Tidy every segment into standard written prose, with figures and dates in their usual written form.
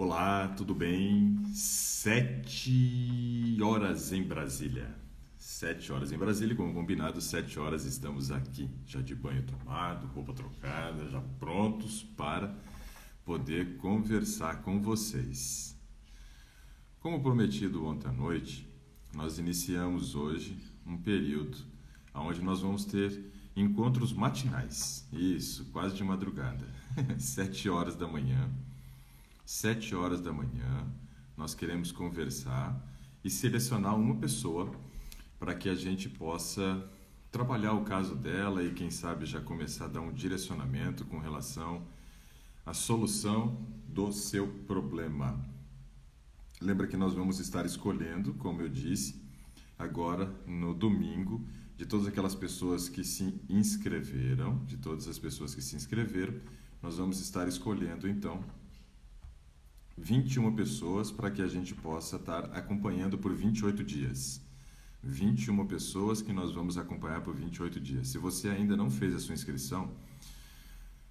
Olá, tudo bem? 7 horas em Brasília. 7 horas em Brasília, como combinado, 7 horas estamos aqui, já de banho tomado, roupa trocada, já prontos para poder conversar com vocês. Como prometido ontem à noite, nós iniciamos hoje um período onde nós vamos ter encontros matinais. Isso, quase de madrugada. 7 horas da manhã. 7 horas da manhã, nós queremos conversar e selecionar uma pessoa para que a gente possa trabalhar o caso dela e quem sabe já começar a dar um direcionamento com relação à solução do seu problema. Lembra que nós vamos estar escolhendo, como eu disse, agora no domingo, de todas aquelas pessoas que se inscreveram, nós vamos estar escolhendo então 21 pessoas para que a gente possa estar acompanhando por 28 dias. 21 pessoas que nós vamos acompanhar por 28 dias. Se você ainda não fez a sua inscrição,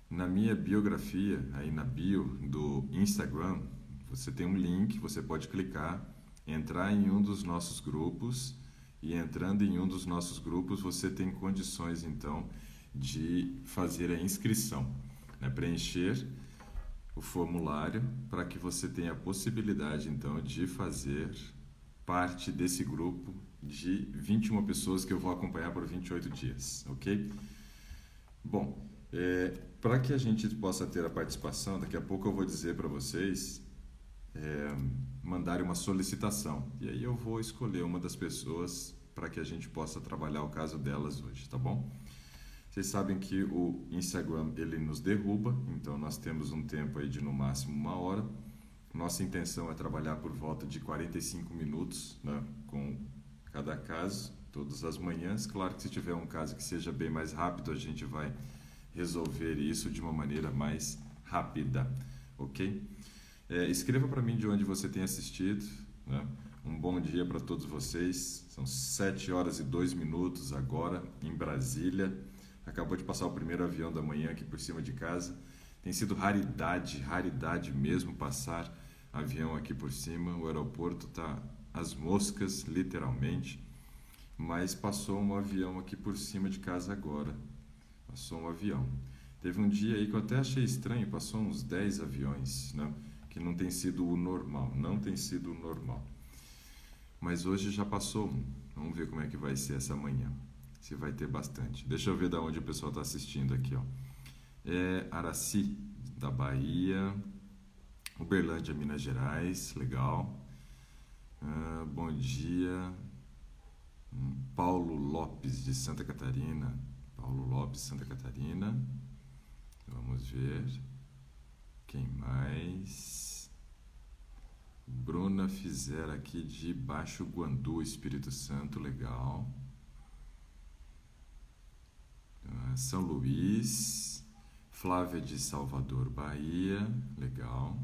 na minha biografia, aí na bio do Instagram, você tem um link, você pode clicar, entrar em um dos nossos grupos e entrando em um dos nossos grupos você tem condições então de fazer a inscrição, né? Preencher o formulário para que você tenha a possibilidade então de fazer parte desse grupo de 21 pessoas que eu vou acompanhar por 28 dias, ok? Bom, para que a gente possa ter a participação, daqui a pouco eu vou dizer para vocês mandarem uma solicitação e aí eu vou escolher uma das pessoas para que a gente possa trabalhar o caso delas hoje, tá bom? Vocês sabem que o Instagram ele nos derruba, então nós temos um tempo aí de no máximo 1 hora. Nossa intenção é trabalhar por volta de 45 minutos, né, com cada caso, todas as manhãs. Claro que se tiver um caso que seja bem mais rápido, a gente vai resolver isso de uma maneira mais rápida, ok? Escreva para mim de onde você tem assistido, né? Um bom dia para todos vocês. São 7 horas e 2 minutos agora em Brasília. Acabou de passar o primeiro avião da manhã aqui por cima de casa. Tem sido raridade mesmo passar avião aqui por cima. O aeroporto está às moscas, literalmente. Mas passou um avião aqui por cima de casa agora. Passou um avião. Teve um dia aí que eu até achei estranho, passou uns 10 aviões, né? Que não tem sido o normal, Mas hoje já passou um. Vamos ver como é que vai ser essa manhã. Se vai ter bastante. Deixa eu ver de onde o pessoal está assistindo aqui, ó. Araci, da Bahia. Uberlândia, Minas Gerais. Legal. Bom dia. Paulo Lopes, de Santa Catarina. Vamos ver. Quem mais? Bruna Fizera aqui de Baixo Guandu, Espírito Santo. Legal. São Luís, Flávia de Salvador, Bahia, legal.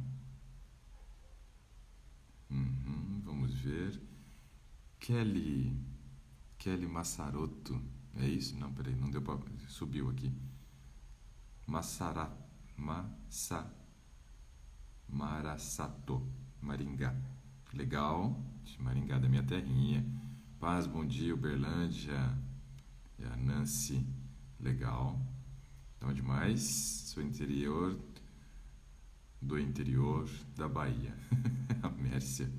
Vamos ver. Kelly Massaroto, é isso? Não, peraí, não deu para... Subiu aqui. Marasato, Maringá, legal. Maringá da minha terrinha. Paz, bom dia, Uberlândia. E a Nancy, legal. Então, demais. Sou do interior da Bahia. A Mércia.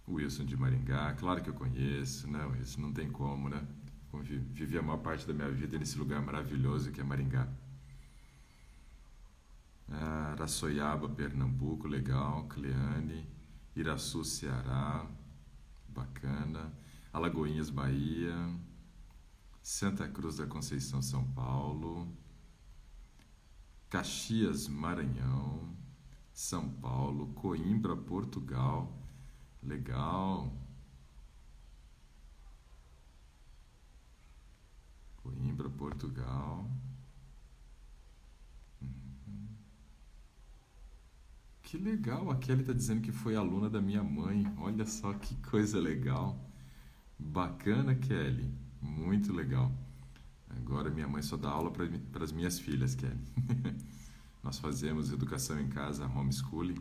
Wilson de Maringá, claro que eu conheço, não, isso não tem como, né? Vivi a maior parte da minha vida nesse lugar maravilhoso que é Maringá. Araçoiaba, Pernambuco, legal. Cleane, Iraçu, Ceará, bacana. Alagoinhas, Bahia. Santa Cruz da Conceição, São Paulo. Caxias, Maranhão. São Paulo. Coimbra, Portugal. Legal. Coimbra, Portugal. Que legal, a Kelly está dizendo que foi aluna da minha mãe. Olha só que coisa legal. Bacana, Kelly. Muito legal. Agora minha mãe só dá aula para as minhas filhas, Kelly. Nós fazemos educação em casa, homeschooling,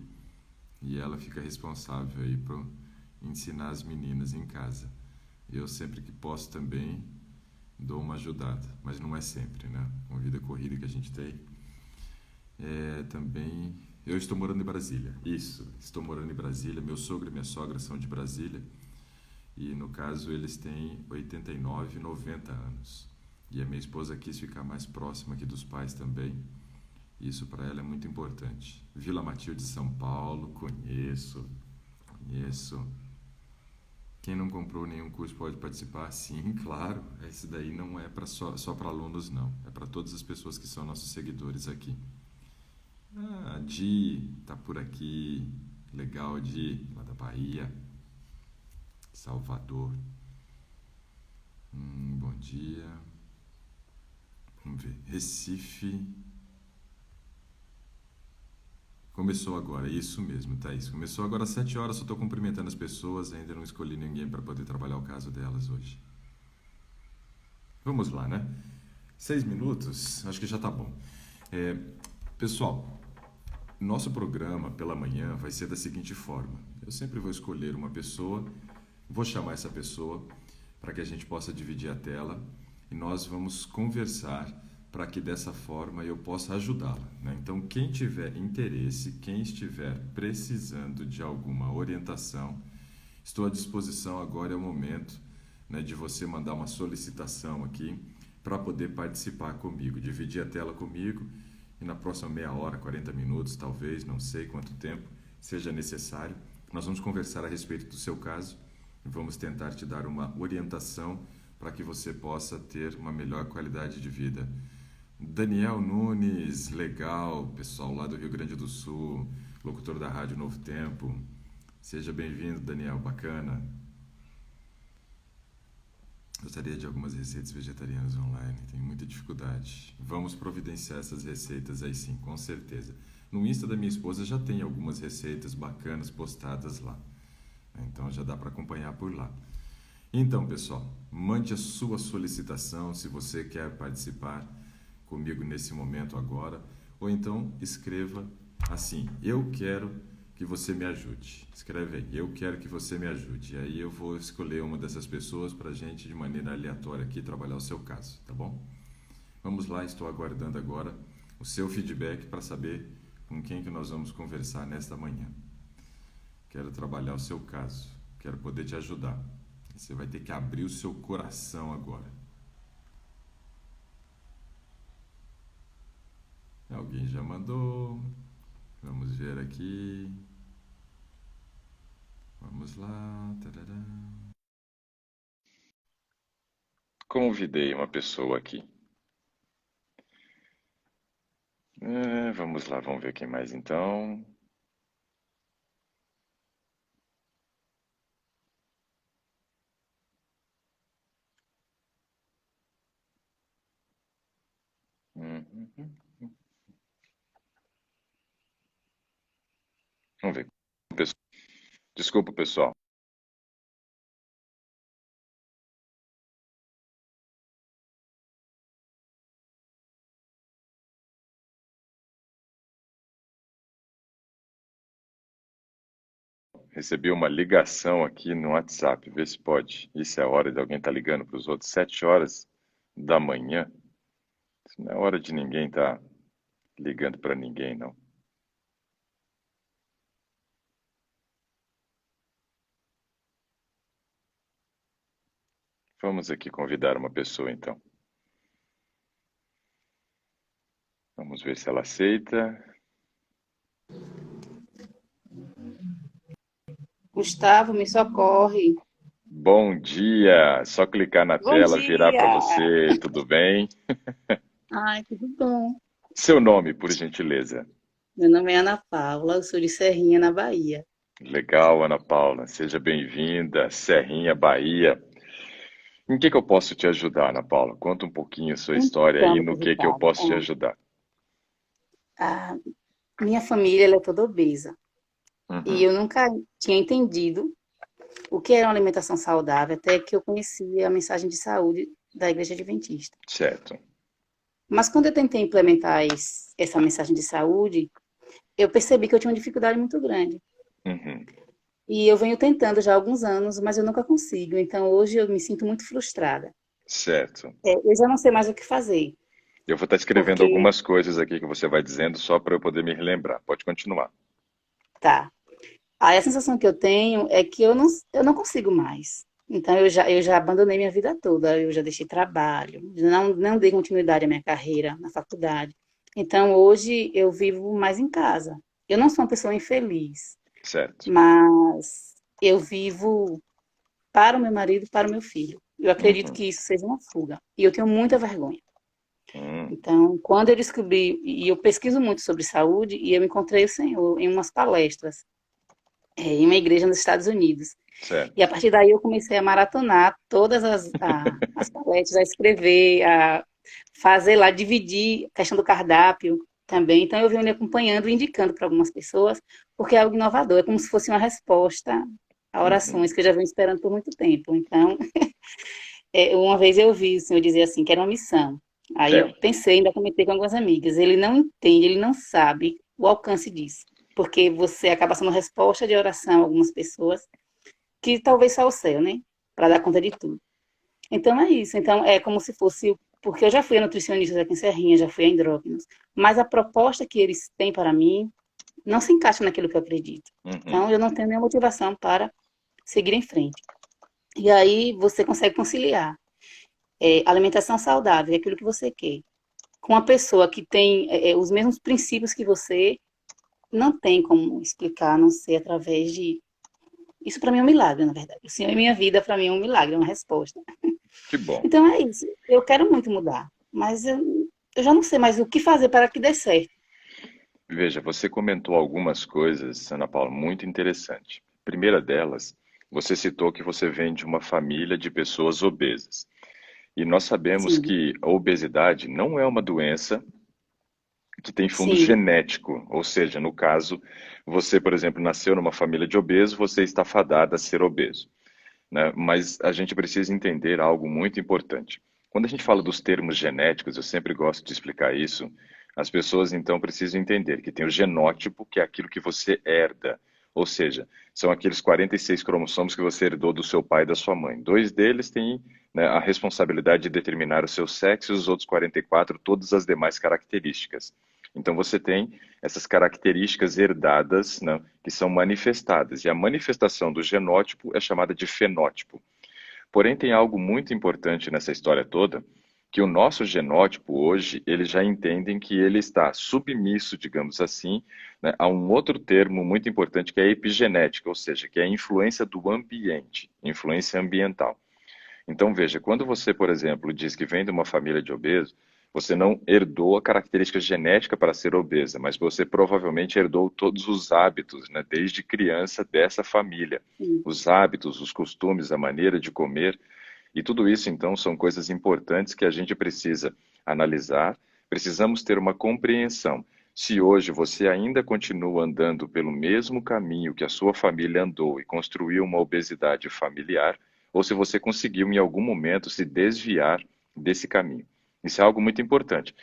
e ela fica responsável aí por ensinar as meninas em casa. Eu sempre que posso também dou uma ajudada, mas não é sempre, né? Com a vida corrida que a gente tem. Também eu estou morando em Brasília. Isso, estou morando em Brasília. Meu sogro e minha sogra são de Brasília e no caso eles têm 89 e 90 anos. E a minha esposa quis ficar mais próxima aqui dos pais também. Isso para ela é muito importante. Vila Matilde, São Paulo, conheço. Quem não comprou nenhum curso pode participar? Sim, claro. Esse daí não é só para alunos, não. É para todas as pessoas que são nossos seguidores aqui. Di tá por aqui. Legal, Di, lá da Bahia. Salvador. Bom dia. Vamos ver. Recife. Começou agora, isso mesmo, Thaís. Começou agora às 7 horas, só estou cumprimentando as pessoas, ainda não escolhi ninguém para poder trabalhar o caso delas hoje. Vamos lá, né? 6 minutos, acho que já tá bom. Pessoal, nosso programa pela manhã vai ser da seguinte forma. Eu sempre vou escolher uma pessoa, vou chamar essa pessoa para que a gente possa dividir a tela e nós vamos conversar para que dessa forma eu possa ajudá-la, né? Então, quem tiver interesse, quem estiver precisando de alguma orientação, estou à disposição. Agora é o momento, né, de você mandar uma solicitação aqui para poder participar comigo, dividir a tela comigo e na próxima meia hora, 40 minutos, talvez, não sei quanto tempo seja necessário, nós vamos conversar a respeito do seu caso e vamos tentar te dar uma orientação para que você possa ter uma melhor qualidade de vida. Daniel Nunes, legal, pessoal lá do Rio Grande do Sul, locutor da Rádio Novo Tempo. Seja bem-vindo, Daniel, bacana. Gostaria de algumas receitas vegetarianas online, tenho muita dificuldade. Vamos providenciar essas receitas aí sim, com certeza. No Insta da minha esposa já tem algumas receitas bacanas postadas lá, então já dá para acompanhar por lá. Então, pessoal, mande a sua solicitação se você quer participar comigo nesse momento agora, ou então escreva assim: eu quero que você me ajude. Escreve aí: eu quero que você me ajude. E aí eu vou escolher uma dessas pessoas para a gente, de maneira aleatória aqui, trabalhar o seu caso, tá bom? Vamos lá, estou aguardando agora o seu feedback para saber com quem que nós vamos conversar nesta manhã. Quero trabalhar o seu caso, quero poder te ajudar. Você vai ter que abrir o seu coração agora. Alguém já mandou. Vamos ver aqui. Vamos lá. Tarará. Convidei uma pessoa aqui. Vamos lá, vamos ver quem mais então. Vamos ver. Desculpa, pessoal. Recebi uma ligação aqui no WhatsApp. Vê se pode. Isso é a hora de alguém estar ligando para os outros. 7 horas da manhã. Isso não é hora de ninguém estar ligando para ninguém, não. Vamos aqui convidar uma pessoa, então. Vamos ver se ela aceita. Gustavo, me socorre. Bom dia! Só clicar na Bom tela, virar para dia! você, tudo bem? Ai, tudo bom. Seu nome, por gentileza. Meu nome é Ana Paula, eu sou de Serrinha, na Bahia. Legal, Ana Paula. Seja bem-vinda, Serrinha, Bahia. Em que eu posso te ajudar, Ana Paula? Conta um pouquinho a sua história aí, Então, no que eu posso te ajudar. a minha família ela é toda obesa e Uhum, eu nunca tinha entendido o que era uma alimentação saudável até que eu conheci a mensagem de saúde da Igreja Adventista. certo. Mas quando eu tentei implementar essa mensagem de saúde, eu percebi que eu tinha uma dificuldade muito grande. Uhum. E eu venho tentando já há alguns anos, mas eu nunca consigo. Então hoje eu me sinto muito frustrada. Certo. Eu já não sei mais o que fazer, Eu vou estar escrevendo porque, algumas coisas aqui que você vai dizendo só para eu poder me relembrar. Pode continuar. tá. Aí a sensação que eu tenho é que eu não consigo mais. Então eu já abandonei minha vida toda, eu já deixei trabalho, não dei continuidade à minha carreira na faculdade. Então hoje eu vivo mais em casa. Eu não sou uma pessoa infeliz, Certo. mas eu vivo para o meu marido, para o meu filho. Eu acredito Uhum. que isso seja uma fuga. E eu tenho muita vergonha. Hum. Então, quando eu descobri, e eu pesquiso muito sobre saúde, e eu encontrei o Senhor em umas palestras, em uma igreja nos Estados Unidos. E a Certo. partir daí eu comecei a maratonar todas as palestras, a escrever, a fazer lá, dividir a questão do cardápio também. Então eu venho lhe acompanhando e indicando para algumas pessoas, porque é algo inovador, é como se fosse uma resposta a Uhum. orações que eu já venho esperando por muito tempo. Então, uma vez eu vi o Senhor dizer assim, que era uma missão. Aí eu É. pensei, ainda comentei com algumas amigas, ele não entende, ele não sabe o alcance disso. Porque você acaba sendo resposta de oração a algumas pessoas, que talvez só o céu, né? Para dar conta de tudo. Então é isso. Então é como se fosse. Porque eu já fui a nutricionista aqui em Serrinha, já fui a endócrinos, mas a proposta que eles têm para mim não se encaixa naquilo que eu acredito. Uhum. Então eu não tenho nenhuma motivação para seguir em frente. E aí você consegue conciliar alimentação saudável, é aquilo que você quer, com uma pessoa que tem os mesmos princípios que você, não tem como explicar, a não ser através de. Isso para mim é um milagre, na verdade. O Senhor em minha vida, para mim, é um milagre, é uma resposta. Que bom. Então é isso. Eu quero muito mudar, mas eu já não sei mais o que fazer para que dê certo. Veja, você comentou algumas coisas, Ana Paula, muito interessante. Primeira delas, você citou que você vem de uma família de pessoas obesas. E nós sabemos Sim, que a obesidade não é uma doença que tem fundo sim, genético, ou seja, no caso, você, por exemplo, nasceu numa família de obeso, você está fadada a ser obeso, né? Mas a gente precisa entender algo muito importante. Quando a gente fala dos termos genéticos, eu sempre gosto de explicar isso. As pessoas então precisam entender que tem o genótipo, que é aquilo que você herda, ou seja, são aqueles 46 cromossomos que você herdou do seu pai e da sua mãe. Dois deles têm, né, a responsabilidade de determinar o seu sexo e os outros 44 todas as demais características. Então você tem essas características herdadas, né, que são manifestadas. E a manifestação do genótipo é chamada de fenótipo. Porém, tem algo muito importante nessa história toda, que o nosso genótipo hoje, eles já entendem que ele está submisso, digamos assim, né, a um outro termo muito importante que é a epigenética, ou seja, que é a influência do ambiente, influência ambiental. Então, veja, quando você, por exemplo, diz que vem de uma família de obesos, você não herdou a característica genética para ser obesa, mas você provavelmente herdou todos os hábitos, né, desde criança dessa família. sim, Os hábitos, os costumes, a maneira de comer, e tudo isso, então, são coisas importantes que a gente precisa analisar, precisamos ter uma compreensão. Se hoje você ainda continua andando pelo mesmo caminho que a sua família andou e construiu uma obesidade familiar, ou se você conseguiu em algum momento se desviar desse caminho. Isso é algo muito importante.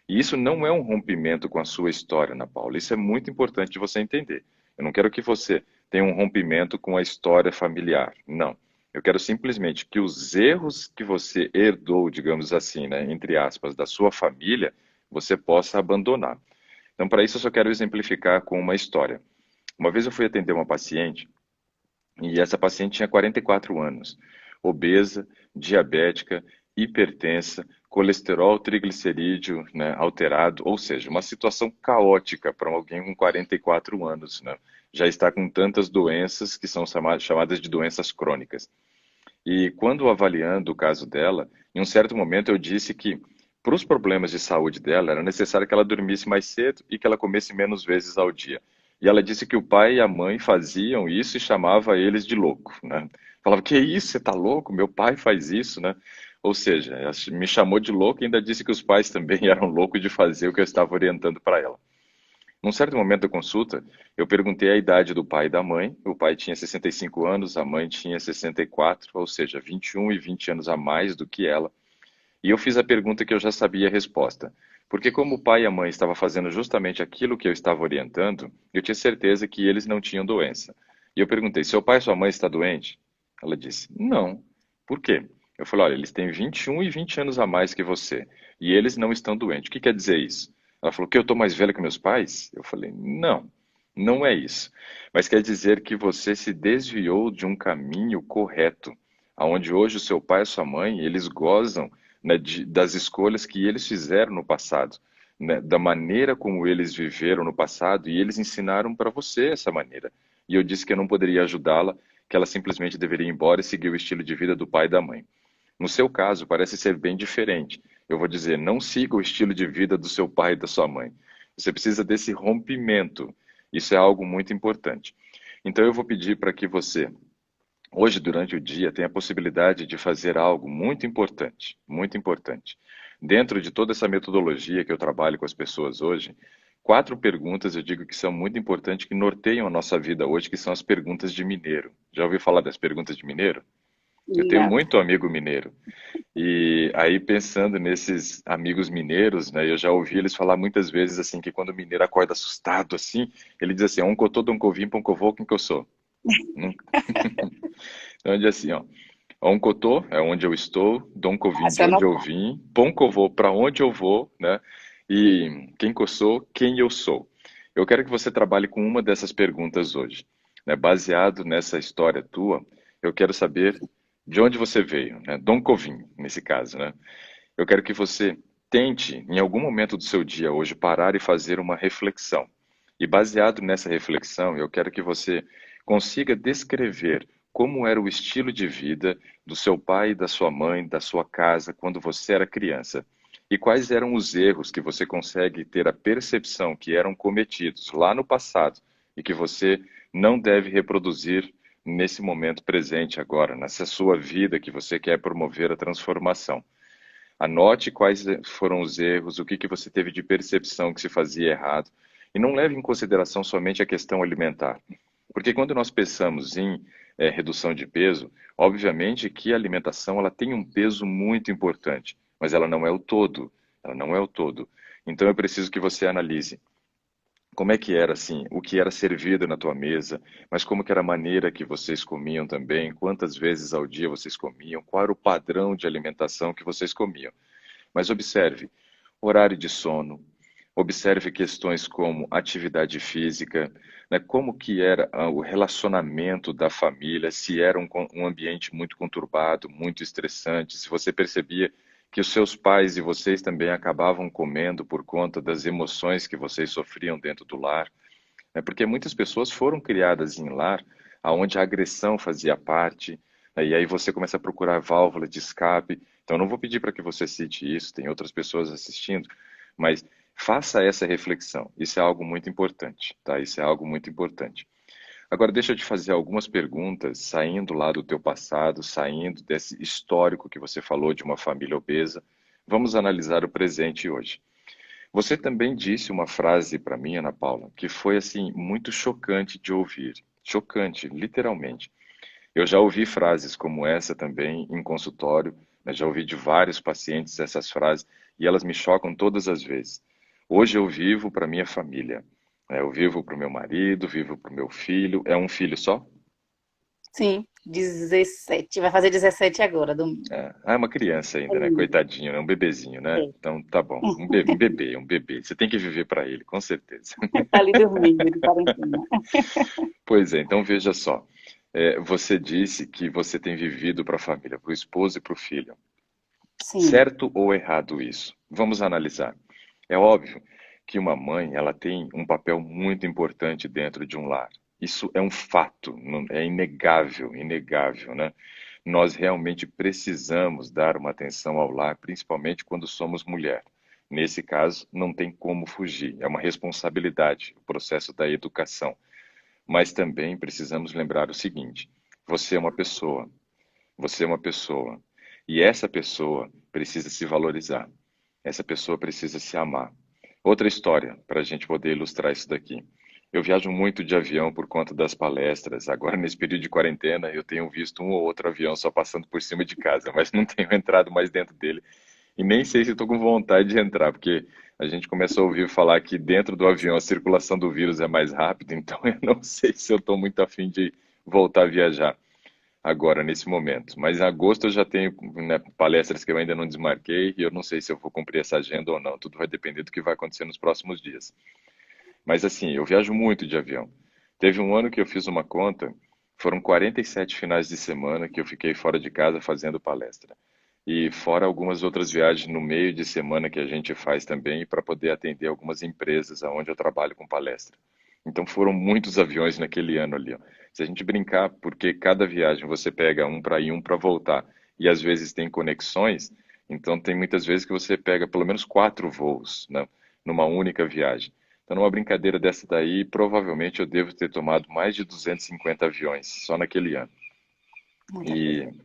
E isso não é um rompimento com a sua história, Ana Paula. Isso é muito importante de você entender. Eu não quero que você tenha um rompimento com a história familiar. Não. Eu quero simplesmente que os erros que você herdou, digamos assim, né, entre aspas, da sua família, você possa abandonar. Então, para isso, eu só quero exemplificar com uma história. Uma vez eu fui atender uma paciente e essa paciente tinha 44 anos, obesa, diabética, hipertensa, colesterol triglicerídeo, né, alterado, ou seja, uma situação caótica para alguém com 44 anos, né? Já está com tantas doenças que são chamadas de doenças crônicas. E quando avaliando o caso dela, em um certo momento eu disse que para os problemas de saúde dela era necessário que ela dormisse mais cedo e que ela comesse menos vezes ao dia. E ela disse que o pai e a mãe faziam isso e chamava eles de louco, né? Falava, que isso, você tá louco? Meu pai faz isso, né? Ou seja, ela me chamou de louco e ainda disse que os pais também eram loucos de fazer o que eu estava orientando para ela. Num certo momento da consulta, eu perguntei a idade do pai e da mãe. O pai tinha 65 anos, a mãe tinha 64, ou seja, 21 e 20 anos a mais do que ela. E eu fiz a pergunta que eu já sabia a resposta. Porque como o pai e a mãe estavam fazendo justamente aquilo que eu estava orientando, eu tinha certeza que eles não tinham doença. E eu perguntei, seu pai e sua mãe está doente? Ela disse, não. Por quê? Eu falei, olha, eles têm 21 e 20 anos a mais que você, e eles não estão doentes. O que quer dizer isso? Ela falou que eu estou mais velha que meus pais? Eu falei, não, não é isso. Mas quer dizer que você se desviou de um caminho correto, aonde hoje o seu pai e sua mãe, eles gozam, né, das escolhas que eles fizeram no passado, né, da maneira como eles viveram no passado, e eles ensinaram para você essa maneira. E eu disse que eu não poderia ajudá-la, que ela simplesmente deveria ir embora e seguir o estilo de vida do pai e da mãe. No seu caso, parece ser bem diferente. Eu vou dizer, não siga o estilo de vida do seu pai e da sua mãe. Você precisa desse rompimento. Isso é algo muito importante. Então eu vou pedir para que você, hoje durante o dia, tenha a possibilidade de fazer algo muito importante, muito importante. Dentro de toda essa metodologia que eu trabalho com as pessoas hoje, 4 perguntas eu digo que são muito importantes, que norteiam a nossa vida hoje, que são as perguntas de mineiro. Já ouviu falar das perguntas de mineiro? Eu tenho Já. muito amigo mineiro. E aí, pensando nesses amigos mineiros, né, eu já ouvi eles falar muitas vezes assim, que quando o mineiro acorda assustado assim, ele diz assim, um cotô, um covim, pão covô, quem que eu sou? Não- Então, ele diz assim, ó, um cotô é onde eu estou, dom covim de Essa onde não. eu vim, pão covô para onde eu vou, né? E quem que eu sou, quem eu sou. Eu quero que você trabalhe com uma dessas perguntas hoje, né? Baseado nessa história tua, eu quero saber de onde você veio, né? Dom Covim, nesse caso, né? Eu quero que você tente, em algum momento do seu dia hoje, parar e fazer uma reflexão. E baseado nessa reflexão, eu quero que você consiga descrever como era o estilo de vida do seu pai, da sua mãe, da sua casa, quando você era criança. E quais eram os erros que você consegue ter a percepção que eram cometidos lá no passado e que você não deve reproduzir nesse momento presente agora, nessa sua vida que você quer promover a transformação. Anote quais foram os erros, o que que você teve de percepção que se fazia errado, e não leve em consideração somente a questão alimentar. Porque quando nós pensamos em redução de peso, obviamente que a alimentação ela tem um peso muito importante, mas ela não é o todo. Ela não é o todo. Então eu preciso que você analise como é que era assim, o que era servido na tua mesa, mas como que era a maneira que vocês comiam também, quantas vezes ao dia vocês comiam, qual era o padrão de alimentação que vocês comiam. Mas observe horário de sono, observe questões como atividade física, né, como que era o relacionamento da família, se era um ambiente muito conturbado, muito estressante, se você percebia que os seus pais e vocês também acabavam comendo por conta das emoções que vocês sofriam dentro do lar, né, porque muitas pessoas foram criadas em lar onde a agressão fazia parte, né, e aí você começa a procurar válvula de escape. Então, eu não vou pedir para que você cite isso, tem outras pessoas assistindo, mas faça essa reflexão. Isso é algo muito importante, tá? Isso é algo muito importante. Agora, deixa eu te fazer algumas perguntas, saindo lá do teu passado, saindo desse histórico que você falou de uma família obesa. Vamos analisar o presente hoje. Você também disse uma frase para mim, Ana Paula, que foi assim muito chocante de ouvir. Chocante, literalmente. Eu já ouvi frases como essa também em consultório, né? Já ouvi de vários pacientes essas frases e elas me chocam todas as vezes. Hoje eu vivo para minha família, né? Eu vivo para o meu marido, vivo para o meu filho. É um filho só? Sim, 17. Vai fazer 17 agora, domingo. É uma criança ainda, né? Ainda. Coitadinho, né? Um bebezinho, né? É. Então tá bom. Um bebê, um bebê. Você tem que viver para ele, com certeza. Tá ali dormindo de quarentena. Pois é, então veja só. Você disse que você tem vivido para a família, para o esposo e para o filho. Sim, Certo ou errado isso? Vamos analisar. É óbvio que uma mãe, ela tem um papel muito importante dentro de um lar. Isso é um fato, é inegável, inegável, né? Nós realmente precisamos dar uma atenção ao lar, principalmente quando somos mulher. Nesse caso, não tem como fugir, é uma responsabilidade, o processo da educação. Mas também precisamos lembrar o seguinte: você é uma pessoa, você é uma pessoa, e essa pessoa precisa se valorizar, essa pessoa precisa se amar. Outra história, para a gente poder ilustrar isso daqui. Eu viajo muito de avião por conta das palestras. Agora, nesse período de quarentena, eu tenho visto um ou outro avião só passando por cima de casa, mas não tenho entrado mais dentro dele. E nem sei se estou com vontade de entrar, porque a gente começa a ouvir falar que dentro do avião a circulação do vírus é mais rápida, então eu não sei se eu estou muito afim de voltar a viajar agora, nesse momento. Mas em agosto eu já tenho, né, palestras que eu ainda não desmarquei e eu não sei se eu vou cumprir essa agenda ou não. Tudo vai depender do que vai acontecer nos próximos dias. Mas assim, eu viajo muito de avião. Teve um ano que eu fiz uma conta, foram 47 finais de semana que eu fiquei fora de casa fazendo palestra. E fora algumas outras viagens no meio de semana que a gente faz também para poder atender algumas empresas aonde eu trabalho com palestra. Então foram muitos aviões naquele ano ali, ó. Se a gente brincar, porque cada viagem você pega um para ir, um para voltar, e às vezes tem conexões, então tem muitas vezes que você pega pelo menos 4 voos, né, numa única viagem. Então, numa brincadeira dessa daí, provavelmente eu devo ter tomado mais de 250 aviões só naquele ano. Muita E coisa.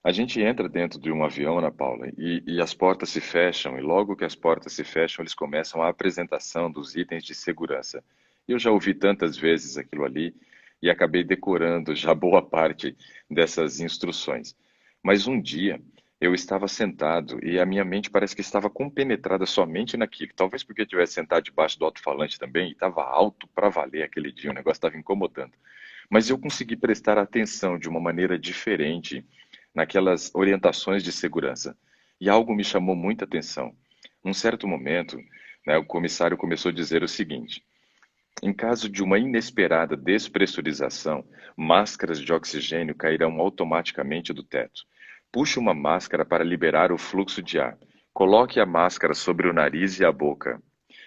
a gente entra dentro de um avião, Ana Paula, e as portas se fecham, e logo que as portas se fecham, eles começam a apresentação dos itens de segurança. Eu já ouvi tantas vezes aquilo ali e acabei decorando já boa parte dessas instruções. Mas um dia eu estava sentado e a minha mente parece que estava compenetrada somente naquilo. Talvez porque eu estivesse sentado debaixo do alto-falante também, e estava alto para valer aquele dia, o negócio estava incomodando. Mas eu consegui prestar atenção de uma maneira diferente naquelas orientações de segurança. E algo me chamou muita atenção. Num certo momento, né, o comissário começou a dizer o seguinte: em caso de uma inesperada despressurização, máscaras de oxigênio cairão automaticamente do teto. Puxe uma máscara para liberar o fluxo de ar. Coloque a máscara sobre o nariz e a boca.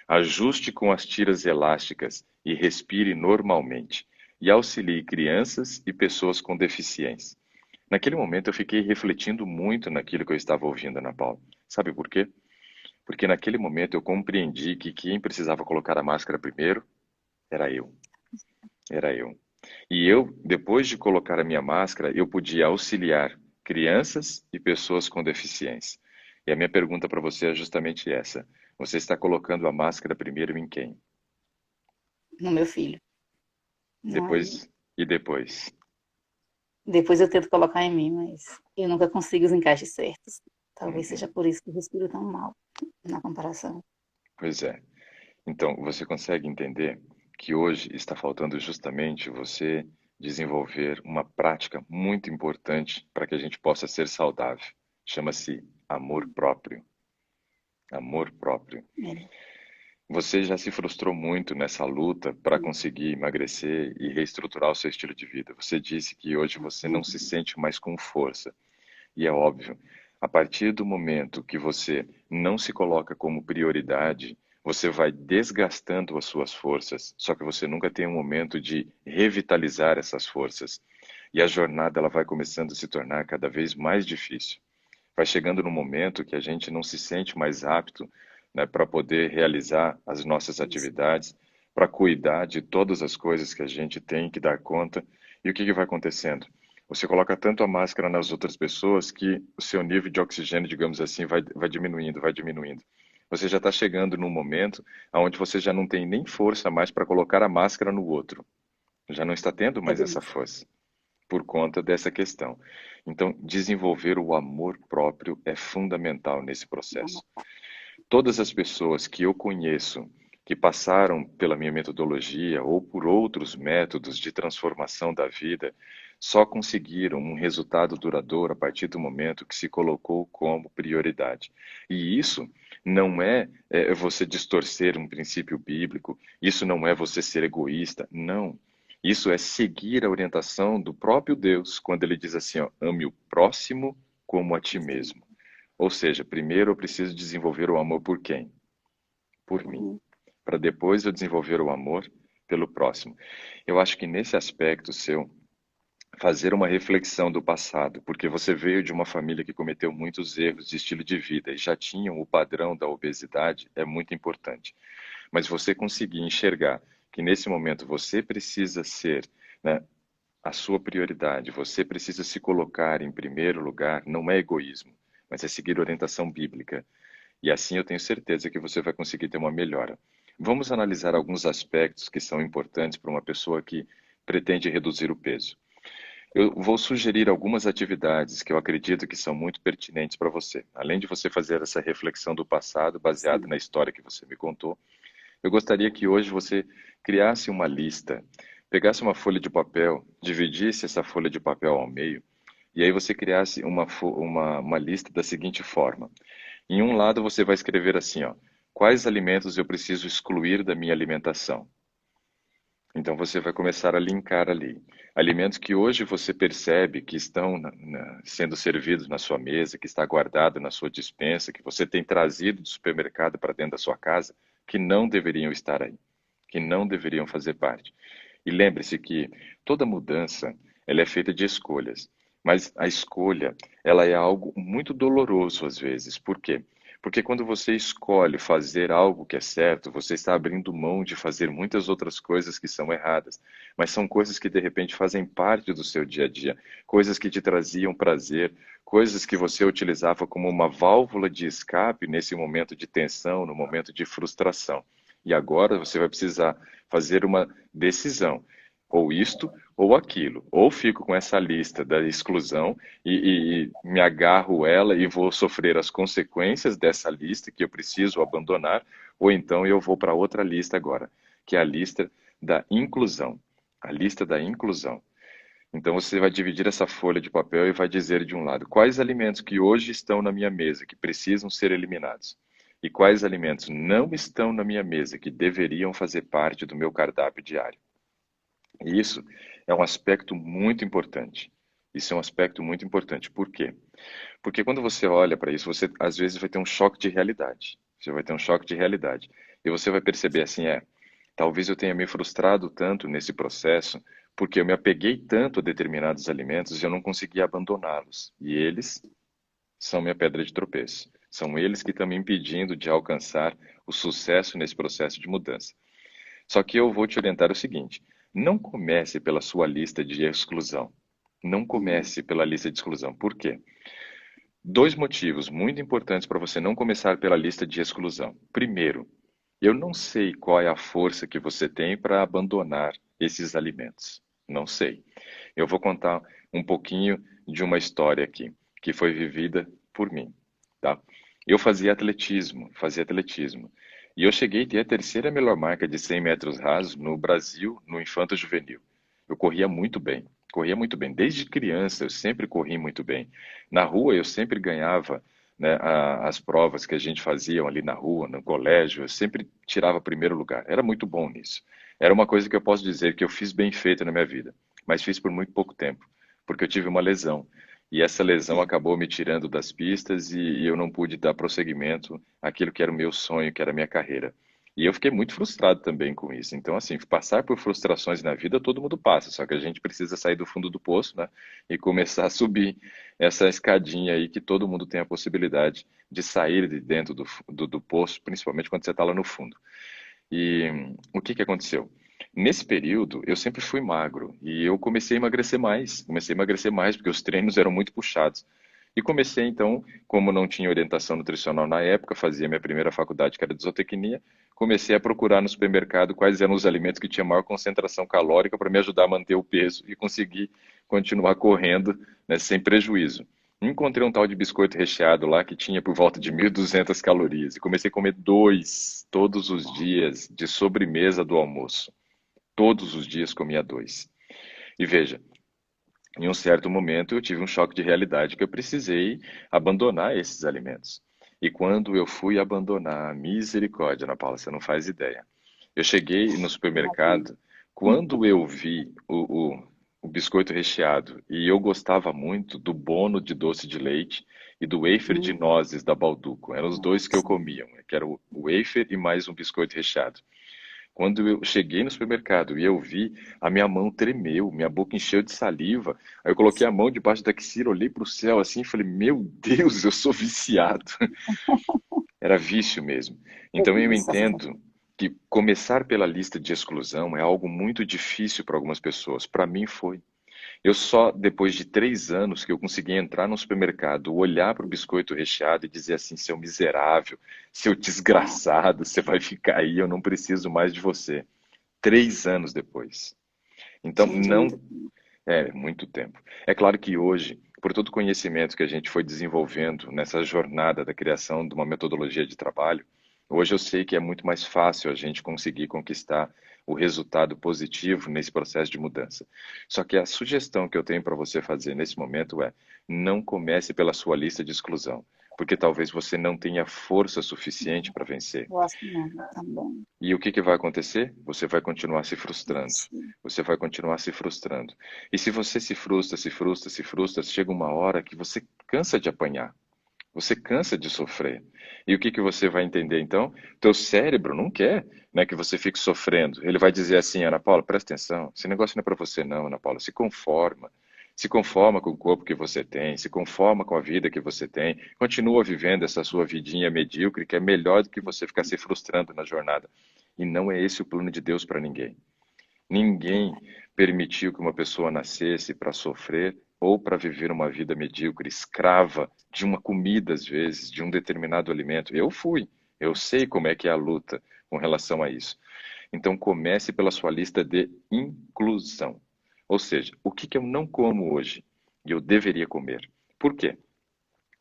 Ajuste com as tiras elásticas e respire normalmente. E auxilie crianças e pessoas com deficiência. Naquele momento eu fiquei refletindo muito naquilo que eu estava ouvindo, Ana Paula. Sabe por quê? Porque naquele momento eu compreendi que quem precisava colocar a máscara primeiro era eu. Era eu. E eu, depois de colocar a minha máscara, eu podia auxiliar crianças e pessoas com deficiência. E a minha pergunta para você é justamente essa. Você está colocando a máscara primeiro em quem? No meu filho. Não é em mim. Depois e depois. Depois eu tento colocar em mim, mas eu nunca consigo os encaixes certos. Talvez seja Uhum. por isso que eu respiro tão mal na comparação. Pois é. Então, você consegue entender que hoje está faltando justamente você desenvolver uma prática muito importante para que a gente possa ser saudável. Chama-se amor próprio. Amor próprio. É. Você já se frustrou muito nessa luta para conseguir emagrecer e reestruturar o seu estilo de vida. Você disse que hoje você não se sente mais com força. E é óbvio, a partir do momento que você não se coloca como prioridade, você vai desgastando as suas forças, só que você nunca tem um momento de revitalizar essas forças. E a jornada ela vai começando a se tornar cada vez mais difícil. Vai chegando no momento que a gente não se sente mais apto, né, para poder realizar as nossas Isso. atividades, para cuidar de todas as coisas que a gente tem que dar conta. E o que que vai acontecendo? Você coloca tanto a máscara nas outras pessoas que o seu nível de oxigênio, digamos assim, vai diminuindo, vai diminuindo. Você já está chegando num momento onde você já não tem nem força mais para colocar a máscara no outro. Já não está tendo É mais bem essa força por conta dessa questão. Então, desenvolver o amor próprio é fundamental nesse processo. isso. Todas as pessoas que eu conheço que passaram pela minha metodologia ou por outros métodos de transformação da vida só conseguiram um resultado duradouro a partir do momento que se colocou como prioridade. E isso não é você distorcer um princípio bíblico, isso não é você ser egoísta, não. Isso é seguir a orientação do próprio Deus, quando ele diz assim, ó, ame o próximo como a ti mesmo. Ou seja, primeiro eu preciso desenvolver o amor por quem? Por Por mim. mim. Para depois eu desenvolver o amor pelo próximo. Eu acho que nesse aspecto seu, fazer uma reflexão do passado, porque você veio de uma família que cometeu muitos erros de estilo de vida e já tinham o padrão da obesidade, é muito importante. Mas você conseguir enxergar que nesse momento você precisa ser, né, a sua prioridade, você precisa se colocar em primeiro lugar, não é egoísmo, mas é seguir orientação bíblica. E assim eu tenho certeza que você vai conseguir ter uma melhora. Vamos analisar alguns aspectos que são importantes para uma pessoa que pretende reduzir o peso. Eu vou sugerir algumas atividades que eu acredito que são muito pertinentes para você. Além de você fazer essa reflexão do passado, baseada Sim. na história que você me contou, eu gostaria que hoje você criasse uma lista, pegasse uma folha de papel, dividisse essa folha de papel ao meio, e aí você criasse uma lista da seguinte forma. Em um lado você vai escrever assim, ó, quais alimentos eu preciso excluir da minha alimentação? Então você vai começar a linkar ali. Alimentos que hoje você percebe que estão sendo servidos na sua mesa, que está guardado na sua despensa, que você tem trazido do supermercado para dentro da sua casa, que não deveriam estar aí, que não deveriam fazer parte. E lembre-se que toda mudança, ela é feita de escolhas. Mas a escolha, ela é algo muito doloroso às vezes. Por quê? Porque quando você escolhe fazer algo que é certo, você está abrindo mão de fazer muitas outras coisas que são erradas, mas são coisas que de repente fazem parte do seu dia a dia, coisas que te traziam prazer, coisas que você utilizava como uma válvula de escape nesse momento de tensão, no momento de frustração. E agora você vai precisar fazer uma decisão, ou isto ou aquilo. Ou fico com essa lista da exclusão e me agarro ela e vou sofrer as consequências dessa lista que eu preciso abandonar, ou então eu vou para outra lista agora, que é a lista da inclusão. A lista da inclusão. Então você vai dividir essa folha de papel e vai dizer de um lado quais alimentos que hoje estão na minha mesa que precisam ser eliminados e quais alimentos não estão na minha mesa que deveriam fazer parte do meu cardápio diário. E isso é um aspecto muito importante. Isso é um aspecto muito importante. Por quê? Porque quando você olha para isso, você às vezes vai ter um choque de realidade. Você vai ter um choque de realidade. E você vai perceber assim, talvez eu tenha me frustrado tanto nesse processo, porque eu me apeguei tanto a determinados alimentos e eu não consegui abandoná-los. E eles são minha pedra de tropeço. São eles que estão me impedindo de alcançar o sucesso nesse processo de mudança. Só que eu vou te orientar o seguinte: não comece pela sua lista de exclusão. Não comece pela lista de exclusão. Por quê? Dois motivos muito importantes para você não começar pela lista de exclusão. Primeiro, eu não sei qual é a força que você tem para abandonar esses alimentos. Não sei. Eu vou contar um pouquinho de uma história aqui, que foi vivida por mim, tá? Eu fazia atletismo. E eu cheguei a ter a terceira melhor marca de 100 metros rasos no Brasil, no Infanto Juvenil. Eu corria muito bem. Desde criança eu sempre corri muito bem. Na rua eu sempre ganhava, né, as provas que a gente fazia ali na rua, no colégio, eu sempre tirava primeiro lugar. Era muito bom nisso. Era uma coisa que eu posso dizer que eu fiz bem feito na minha vida, mas fiz por muito pouco tempo, porque eu tive uma lesão. E essa lesão acabou me tirando das pistas e eu não pude dar prosseguimento àquilo que era o meu sonho, que era a minha carreira. E eu fiquei muito frustrado também com isso. Então, assim, passar por frustrações na vida, todo mundo passa, só que a gente precisa sair do fundo do poço, né? E começar a subir essa escadinha aí que todo mundo tem a possibilidade de sair de dentro do poço, principalmente quando você está lá no fundo. E o que que aconteceu? Nesse período, eu sempre fui magro e eu comecei a emagrecer mais. Comecei a emagrecer mais porque os treinos eram muito puxados. E comecei então, como não tinha orientação nutricional na época, fazia minha primeira faculdade, que era de zootecnia, comecei a procurar no supermercado quais eram os alimentos que tinham maior concentração calórica para me ajudar a manter o peso e conseguir continuar correndo, né, sem prejuízo. Encontrei um tal de biscoito recheado lá que tinha por volta de 1.200 calorias e comecei a comer dois todos os dias de sobremesa do almoço. Todos os dias comia dois. E veja, em um certo momento eu tive um choque de realidade que eu precisei abandonar esses alimentos. E quando eu fui abandonar, misericórdia, Ana Paula, você não faz ideia. Eu cheguei no Imagino. supermercado, quando eu vi o biscoito recheado, e eu gostava muito do bono de doce de leite e do wafer de Hum, nozes da Balduco. Eram os dois que eu sim. comia, que era o wafer e mais um biscoito recheado. Quando eu cheguei no supermercado e eu vi, a minha mão tremeu, minha boca encheu de saliva. Aí eu coloquei a mão debaixo da axila, olhei para o céu assim e falei: Meu Deus, eu sou viciado. Era vício mesmo. Então eu Nossa, entendo que começar pela lista de exclusão é algo muito difícil para algumas pessoas. Para mim foi. Eu só depois de 3 anos que eu consegui entrar no supermercado, olhar para o biscoito recheado e dizer assim: seu miserável, seu desgraçado, você vai ficar aí, eu não preciso mais de você. 3 anos depois. Então, gente, é não, muito. É, muito tempo. É claro que hoje, por todo o conhecimento que a gente foi desenvolvendo nessa jornada da criação de uma metodologia de trabalho, hoje eu sei que é muito mais fácil a gente conseguir conquistar o resultado positivo nesse processo de mudança. Só que a sugestão que eu tenho para você fazer nesse momento é: não comece pela sua lista de exclusão, porque talvez você não tenha força suficiente para vencer. Eu acho que não, tá bom. E o que que vai acontecer? Você vai continuar se frustrando. Ixi, Você vai continuar se frustrando. E se você se frustra, se frustra, se frustra, chega uma hora que você cansa de apanhar. Você cansa de sofrer. E o que que você vai entender então? Teu cérebro não quer, né, que você fique sofrendo. Ele vai dizer assim: Ana Paula, presta atenção. Esse negócio não é para você não, Ana Paula. Se conforma. Se conforma com o corpo que você tem, se conforma com a vida que você tem, continua vivendo essa sua vidinha medíocre, que é melhor do que você ficar se frustrando na jornada. E não é esse o plano de Deus para ninguém. Ninguém permitiu que uma pessoa nascesse para sofrer ou para viver uma vida medíocre, escrava de uma comida, às vezes, de um determinado alimento. Eu fui, eu sei como é que é a luta com relação a isso. Então comece pela sua lista de inclusão. Ou seja, o que que eu não como hoje e eu deveria comer? Por quê?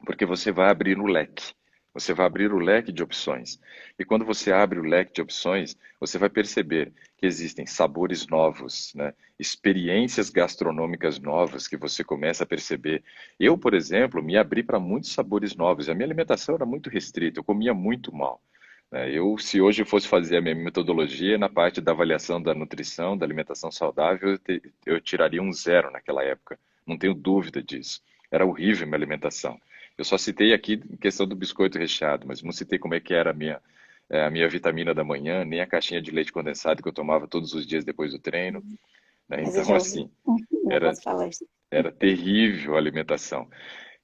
Porque você vai abrir o leque. Você vai abrir o leque de opções. E quando você abre o leque de opções, você vai perceber que existem sabores novos, né? Experiências gastronômicas novas que você começa a perceber. Eu, por exemplo, me abri para muitos sabores novos. A minha alimentação era muito restrita, eu comia muito mal, né? Se hoje eu fosse fazer a minha metodologia na parte da avaliação da nutrição, da alimentação saudável, eu tiraria um 0 naquela época. Não tenho dúvida disso. Era horrível a minha alimentação. Eu só citei aqui a questão do biscoito recheado, mas não citei como é que era a minha vitamina da manhã, nem a caixinha de leite condensado que eu tomava todos os dias depois do treino, né? Mas eu Então, já ouvi. assim, Não era, posso falar isso. era terrível a alimentação.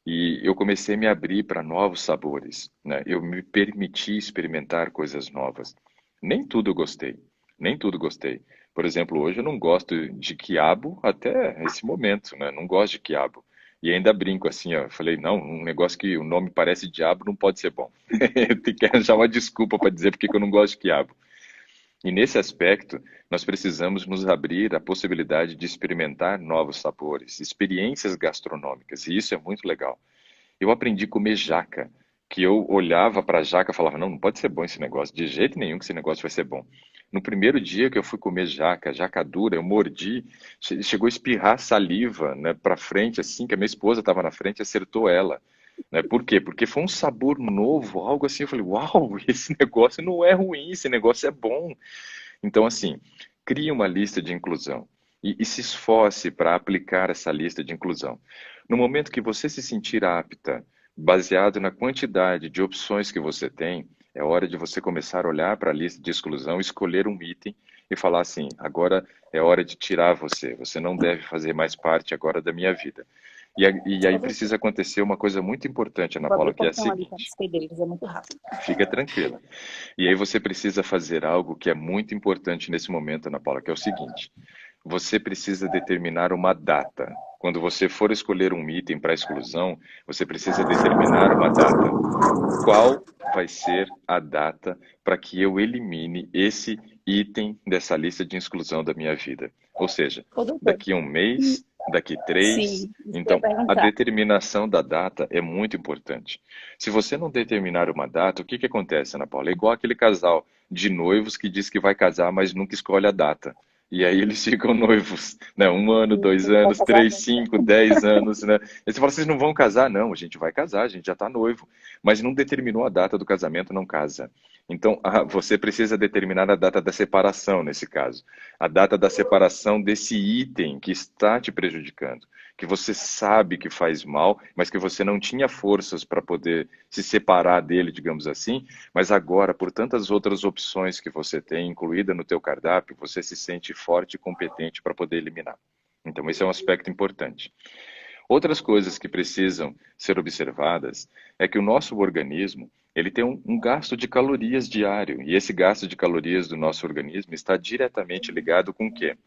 E eu comecei a me abrir para novos sabores, né? Eu me permiti experimentar coisas novas. Nem tudo eu gostei, nem tudo gostei. Por exemplo, hoje eu não gosto de quiabo até esse momento, né? Não gosto de quiabo. E ainda brinco assim, ó. Falei, não, um negócio que o nome parece diabo não pode ser bom. Eu tenho que arranjar uma desculpa para dizer porque que eu não gosto de quiabo. E nesse aspecto, nós precisamos nos abrir à possibilidade de experimentar novos sabores, experiências gastronômicas, e isso é muito legal. Eu aprendi a comer jaca, que eu olhava para a jaca e falava, não, não pode ser bom esse negócio, de jeito nenhum que esse negócio vai ser bom. No primeiro dia que eu fui comer jaca, jaca dura, eu mordi, chegou a espirrar saliva, né, para frente, assim, que a minha esposa estava na frente, acertou ela. Né? Por quê? Porque foi um sabor novo, algo assim, eu falei, uau, esse negócio não é ruim, esse negócio é bom. Então, assim, crie uma lista de inclusão e se esforce para aplicar essa lista de inclusão. No momento que você se sentir apta, baseado na quantidade de opções que você tem, é hora de você começar a olhar para a lista de exclusão, escolher um item e falar assim: agora é hora de tirar você, você não deve fazer mais parte agora da minha vida. E aí precisa acontecer uma coisa muito importante, Ana Vou abrir Paula, o que é a portão ali para seguinte: despedir deles, é muito rápido. fica tranquila. E aí você precisa fazer algo que é muito importante nesse momento, Ana Paula, que é o seguinte: você precisa determinar uma data. Quando você for escolher um item para exclusão, você precisa determinar uma data. Qual vai ser a data para que eu elimine esse item dessa lista de exclusão da minha vida? Ou seja, Ô, doutor, daqui a um mês, daqui 3. sim, isso que eu ia Então, a perguntar. determinação da data é muito importante. Se você não determinar uma data, o que que acontece, Ana Paula? É igual aquele casal de noivos que diz que vai casar, mas nunca escolhe a data. E aí eles ficam noivos, né? 1 ano, Isso, 2 anos, vai casar 3, nunca. 5, 10 anos, né? E você fala, vocês não vão casar? Não, a gente vai casar, a gente já está noivo, mas não determinou a data do casamento, não casa. Então, você precisa determinar a data da separação, nesse caso. A data da separação desse item que está te prejudicando, que você sabe que faz mal, mas que você não tinha forças para poder se separar dele, digamos assim, mas agora, por tantas outras opções que você tem incluída no teu cardápio, você se sente forte e competente para poder eliminar. Então, esse é um aspecto importante. Outras coisas que precisam ser observadas é que o nosso organismo ele tem um gasto de calorias diário, e esse gasto de calorias do nosso organismo está diretamente ligado com o quê?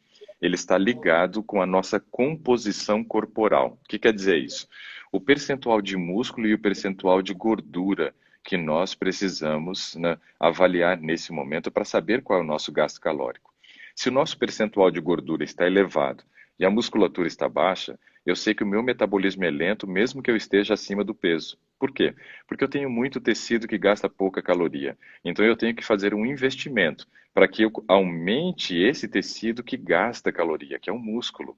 Ele está ligado com a nossa composição corporal. O que quer dizer isso? O percentual de músculo e o percentual de gordura que nós precisamos, né, avaliar nesse momento para saber qual é o nosso gasto calórico. Se o nosso percentual de gordura está elevado, e a musculatura está baixa, eu sei que o meu metabolismo é lento, mesmo que eu esteja acima do peso. Por quê? Porque eu tenho muito tecido que gasta pouca caloria. Então eu tenho que fazer um investimento para que eu aumente esse tecido que gasta caloria, que é o músculo.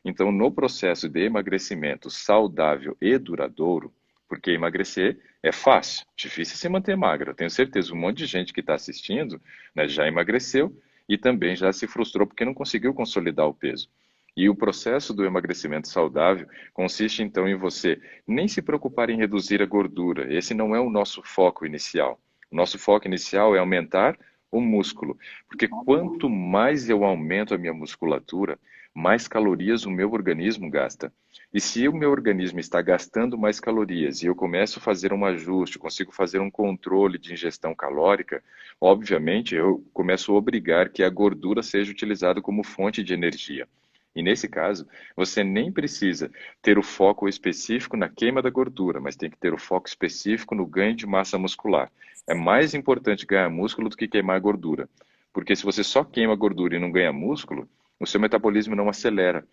Então, no processo de emagrecimento saudável e duradouro, porque emagrecer é fácil, difícil é se manter magro. Eu tenho certeza, um monte de gente que está assistindo, né, já emagreceu e também já se frustrou porque não conseguiu consolidar o peso. E o processo do emagrecimento saudável consiste então em você nem se preocupar em reduzir a gordura. Esse não é o nosso foco inicial. O nosso foco inicial é aumentar o músculo, porque quanto mais eu aumento a minha musculatura, mais calorias o meu organismo gasta. E se o meu organismo está gastando mais calorias e eu começo a fazer um ajuste, consigo fazer um controle de ingestão calórica, obviamente eu começo a obrigar que a gordura seja utilizada como fonte de energia. E nesse caso, você nem precisa ter o foco específico na queima da gordura, mas tem que ter o foco específico no ganho de massa muscular. É mais importante ganhar músculo do que queimar gordura. Porque se você só queima gordura e não ganha músculo, o seu metabolismo não acelera.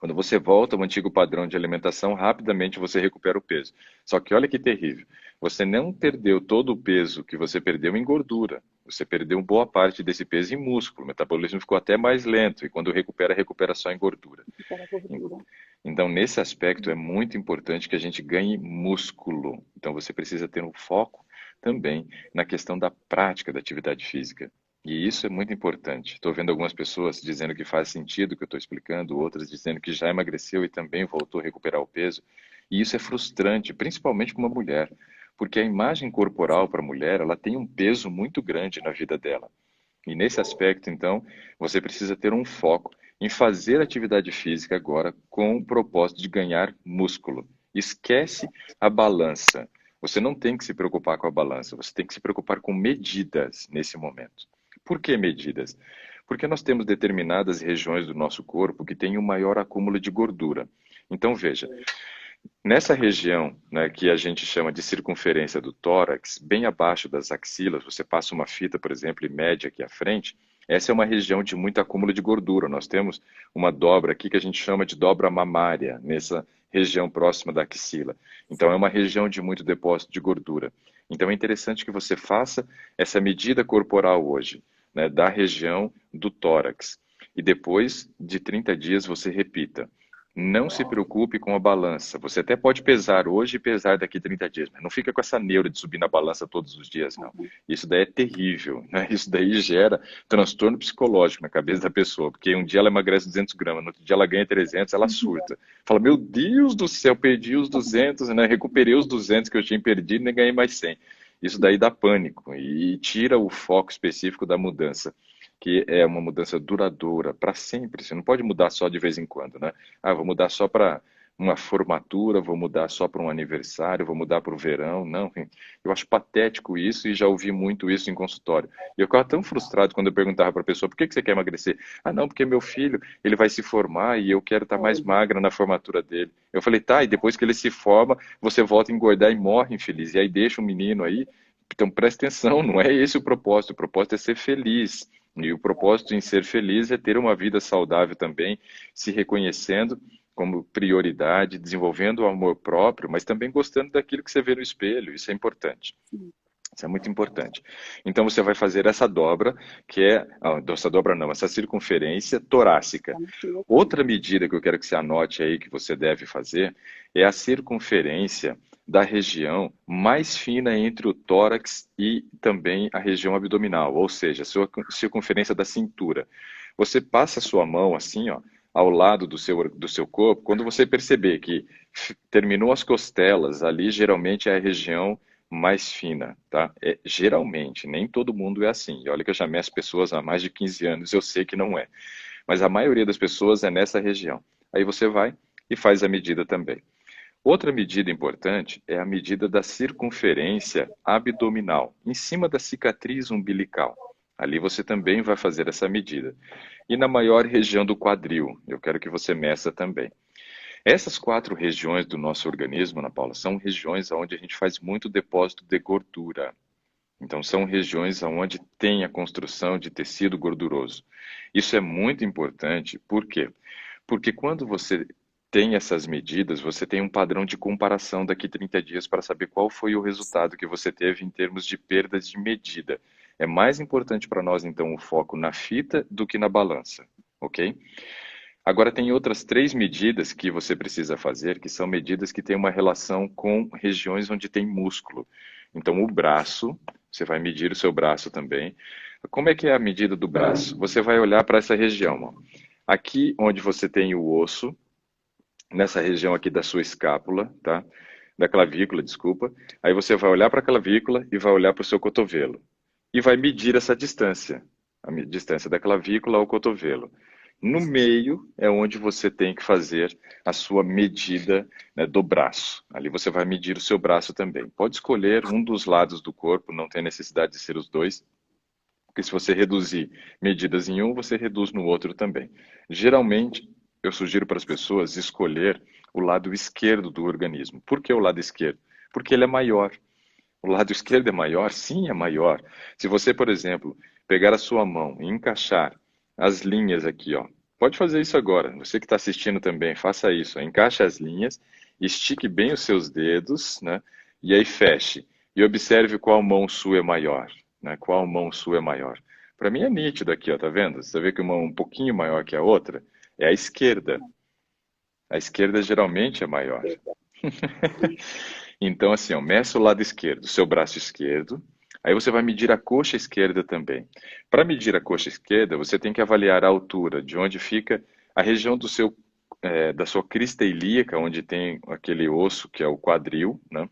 Quando você volta ao antigo padrão de alimentação, rapidamente você recupera o peso. Só que olha que terrível. Você não perdeu todo o peso que você perdeu em gordura. Você perdeu boa parte desse peso em músculo. O metabolismo ficou até mais lento. E quando recupera, recupera só em gordura. Para a gordura. Então, nesse aspecto, é muito importante que a gente ganhe músculo. Então, você precisa ter um foco também na questão da prática da atividade física. E isso é muito importante. Estou vendo algumas pessoas dizendo que faz sentido o que eu estou explicando, outras dizendo que já emagreceu e também voltou a recuperar o peso. E isso é frustrante, principalmente para uma mulher, porque a imagem corporal para a mulher, ela tem um peso muito grande na vida dela. E nesse aspecto, então, você precisa ter um foco em fazer atividade física agora com o propósito de ganhar músculo. Esquece a balança. Você não tem que se preocupar com a balança, você tem que se preocupar com medidas nesse momento. Por que medidas? Porque nós temos determinadas regiões do nosso corpo que têm um maior acúmulo de gordura. Então, veja, nessa região, né, que a gente chama de circunferência do tórax, bem abaixo das axilas, você passa uma fita, por exemplo, e mede aqui à frente, essa é uma região de muito acúmulo de gordura. Nós temos uma dobra aqui que a gente chama de dobra mamária, nessa região próxima da axila. Então, é uma região de muito depósito de gordura. Então, é interessante que você faça essa medida corporal hoje, né, da região do tórax. E depois de 30 dias, você repita. Não se preocupe com a balança. Você até pode pesar hoje e pesar daqui a 30 dias, mas não fica com essa neura de subir na balança todos os dias, não. Isso daí é terrível, né? Isso daí gera transtorno psicológico na cabeça da pessoa, porque um dia ela emagrece 200 gramas, no outro dia ela ganha 300, ela surta. Fala, meu Deus do céu, perdi os 200, né? Recuperei os 200 que eu tinha perdido e nem ganhei mais 100. Isso daí dá pânico e tira o foco específico da mudança, que é uma mudança duradoura, para sempre. Você não pode mudar só de vez em quando, né? Ah, vou mudar só para uma formatura, vou mudar só para um aniversário, vou mudar para o verão. Não, eu acho patético isso e já ouvi muito isso em consultório. E eu ficava tão frustrado quando eu perguntava para a pessoa, por que você quer emagrecer? Ah, não, porque meu filho, ele vai se formar e eu quero estar mais magra na formatura dele. Eu falei, tá, e depois que ele se forma, você volta a engordar e morre infeliz. E aí deixa o menino aí. Então presta atenção, não é esse o propósito é ser feliz. E o propósito em ser feliz é ter uma vida saudável também, se reconhecendo como prioridade, desenvolvendo o amor próprio, mas também gostando daquilo que você vê no espelho. Isso é importante. Isso é muito importante. Então você vai fazer essa dobra, que é, essa dobra não, essa circunferência torácica. Outra medida que eu quero que você anote aí que você deve fazer é a circunferência da região mais fina entre o tórax e também a região abdominal, ou seja, a sua circunferência da cintura. Você passa a sua mão assim, ó, ao lado do seu corpo, quando você perceber que terminou as costelas, ali geralmente é a região mais fina, tá? Geralmente, nem todo mundo é assim. E olha que eu já meço pessoas há mais de 15 anos, eu sei que não é. Mas a maioria das pessoas é nessa região. Aí você vai e faz a medida também. Outra medida importante é a medida da circunferência abdominal, em cima da cicatriz umbilical. Ali você também vai fazer essa medida. E na maior região do quadril, eu quero que você meça também. Essas 4 regiões do nosso organismo, Ana Paula, são regiões onde a gente faz muito depósito de gordura. Então, são regiões onde tem a construção de tecido gorduroso. Isso é muito importante, por quê? Porque quando você tem essas medidas, você tem um padrão de comparação daqui 30 dias para saber qual foi o resultado que você teve em termos de perdas de medida. É mais importante para nós, então, o foco na fita do que na balança, ok? Agora, tem outras 3 medidas que você precisa fazer, que são medidas que têm uma relação com regiões onde tem músculo. Então, o braço, você vai medir o seu braço também. Como é que é a medida do braço? Você vai olhar para essa região, ó. Aqui onde você tem o osso, nessa região aqui da sua escápula, tá? Da clavícula, desculpa. Aí você vai olhar para a clavícula e vai olhar para o seu cotovelo. E vai medir essa distância, distância da clavícula ao cotovelo. No meio é onde você tem que fazer a sua medida, né, do braço. Ali você vai medir o seu braço também. Pode escolher um dos lados do corpo, não tem necessidade de ser os dois, porque se você reduzir medidas em um, você reduz no outro também. Geralmente, eu sugiro para as pessoas escolher o lado esquerdo do organismo. Por que o lado esquerdo? Porque ele é maior. O lado esquerdo é maior? Sim, é maior. Se você, por exemplo, pegar a sua mão e encaixar as linhas aqui, ó. Pode fazer isso agora. Você que está assistindo também, faça isso. Encaixe as linhas, estique bem os seus dedos, né? E aí feche. E observe qual mão sua é maior, né? Qual mão sua é maior. Para mim é nítido aqui, ó, tá vendo? Você vê que uma um pouquinho maior que a outra é a esquerda. A esquerda geralmente é maior. Então, assim, ó, meça o lado esquerdo, seu braço esquerdo. Aí você vai medir a coxa esquerda também. Para medir a coxa esquerda, você tem que avaliar a altura de onde fica a região do seu, da sua crista ilíaca, onde tem aquele osso que é o quadril, né?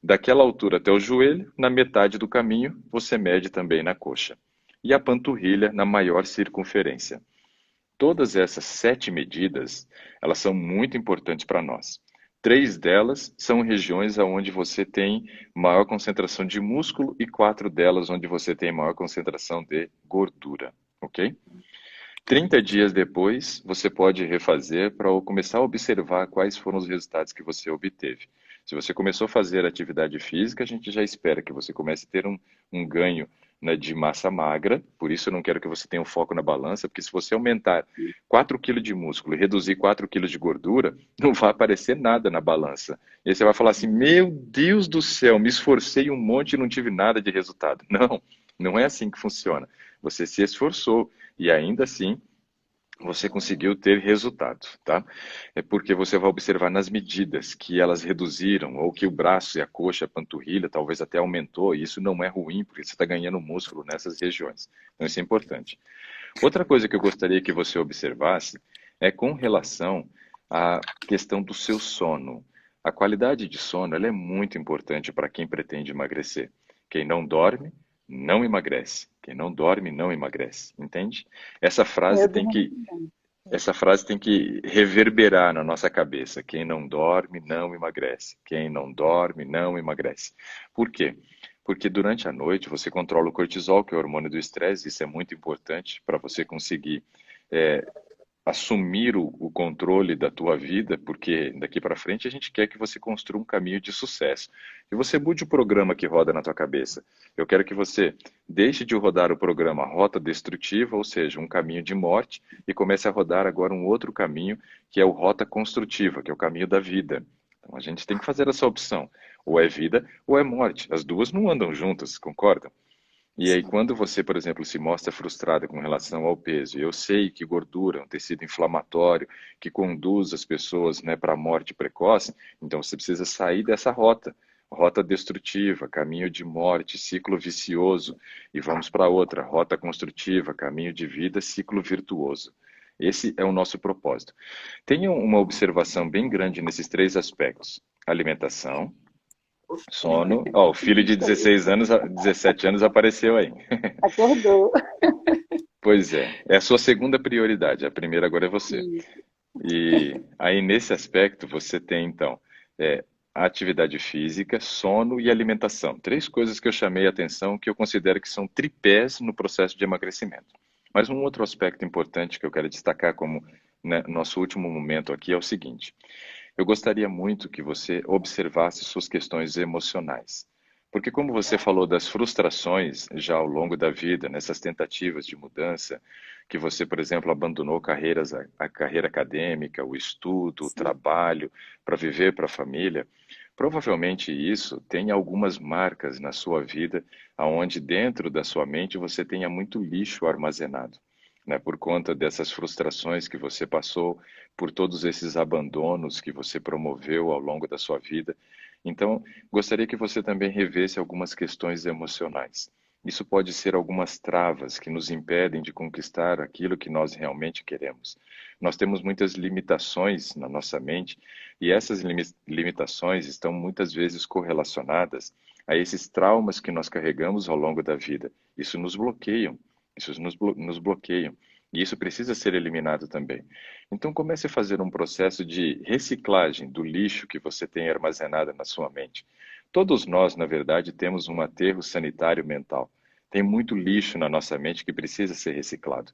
Daquela altura até o joelho, na metade do caminho, você mede também na coxa. E a panturrilha na maior circunferência. Todas essas 7 medidas, elas são muito importantes para nós. 3 delas são regiões onde você tem maior concentração de músculo e 4 delas onde você tem maior concentração de gordura, ok? 30 dias depois, você pode refazer para começar a observar quais foram os resultados que você obteve. Se você começou a fazer atividade física, a gente já espera que você comece a ter um ganho, né, de massa magra, por isso eu não quero que você tenha um foco na balança, porque se você aumentar 4 quilos de músculo e reduzir 4 quilos de gordura, não vai aparecer nada na balança. E aí você vai falar assim, meu Deus do céu, me esforcei um monte e não tive nada de resultado. Não, não é assim que funciona. Você se esforçou e ainda assim você conseguiu ter resultado, tá? É porque você vai observar nas medidas que elas reduziram, ou que o braço e a coxa, a panturrilha, talvez até aumentou, e isso não é ruim, porque você está ganhando músculo nessas regiões. Então, isso é importante. Outra coisa que eu gostaria que você observasse é com relação à questão do seu sono. A qualidade de sono, ela é muito importante para quem pretende emagrecer. Quem não dorme, não emagrece. Quem não dorme, não emagrece. Entende? Essa frase Eu tem durmo que muito bem. essa frase tem que reverberar na nossa cabeça. Quem não dorme, não emagrece. Quem não dorme, não emagrece. Por quê? Porque durante a noite você controla o cortisol, que é o hormônio do estresse. Isso é muito importante para você conseguir é, assumir o controle da tua vida, porque daqui para frente a gente quer que você construa um caminho de sucesso. E você mude o programa que roda na tua cabeça. Eu quero que você deixe de rodar o programa Rota Destrutiva, ou seja, um caminho de morte, e comece a rodar agora um outro caminho, que é o Rota Construtiva, que é o caminho da vida. Então a gente tem que fazer essa opção. Ou é vida ou é morte. As duas não andam juntas, concordam? E aí, quando você, por exemplo, se mostra frustrada com relação ao peso, e eu sei que gordura é um tecido inflamatório que conduz as pessoas, né, para a morte precoce, então você precisa sair dessa rota, rota destrutiva, caminho de morte, ciclo vicioso, e vamos para outra, rota construtiva, caminho de vida, ciclo virtuoso. Esse é o nosso propósito. Tenha uma observação bem grande nesses 3 aspectos: alimentação, sono. Ó, o filho de 16 anos, 17 anos apareceu aí. Acordou. Pois é a sua segunda prioridade. A primeira agora é você. Isso. E aí, nesse aspecto, você tem, então, a atividade física, sono e alimentação. 3 coisas que eu chamei a atenção, que eu considero que são tripés no processo de emagrecimento. Mas um outro aspecto importante que eu quero destacar como, né, nosso último momento aqui é o seguinte. Eu gostaria muito que você observasse suas questões emocionais. Porque como você falou das frustrações já ao longo da vida, nessas tentativas de mudança, que você, por exemplo, abandonou a carreira acadêmica, o estudo, o sim, trabalho, para viver para a família, provavelmente isso tem algumas marcas na sua vida, aonde dentro da sua mente você tenha muito lixo armazenado, né? Por conta dessas frustrações que você passou, por todos esses abandonos que você promoveu ao longo da sua vida. Então, gostaria que você também revesse algumas questões emocionais. Isso pode ser algumas travas que nos impedem de conquistar aquilo que nós realmente queremos. Nós temos muitas limitações na nossa mente e essas limitações estão muitas vezes correlacionadas a esses traumas que nós carregamos ao longo da vida. Isso nos bloqueiam, nos bloqueiam. E isso precisa ser eliminado também. Então comece a fazer um processo de reciclagem do lixo que você tem armazenado na sua mente. Todos nós, na verdade, temos um aterro sanitário mental. Tem muito lixo na nossa mente que precisa ser reciclado.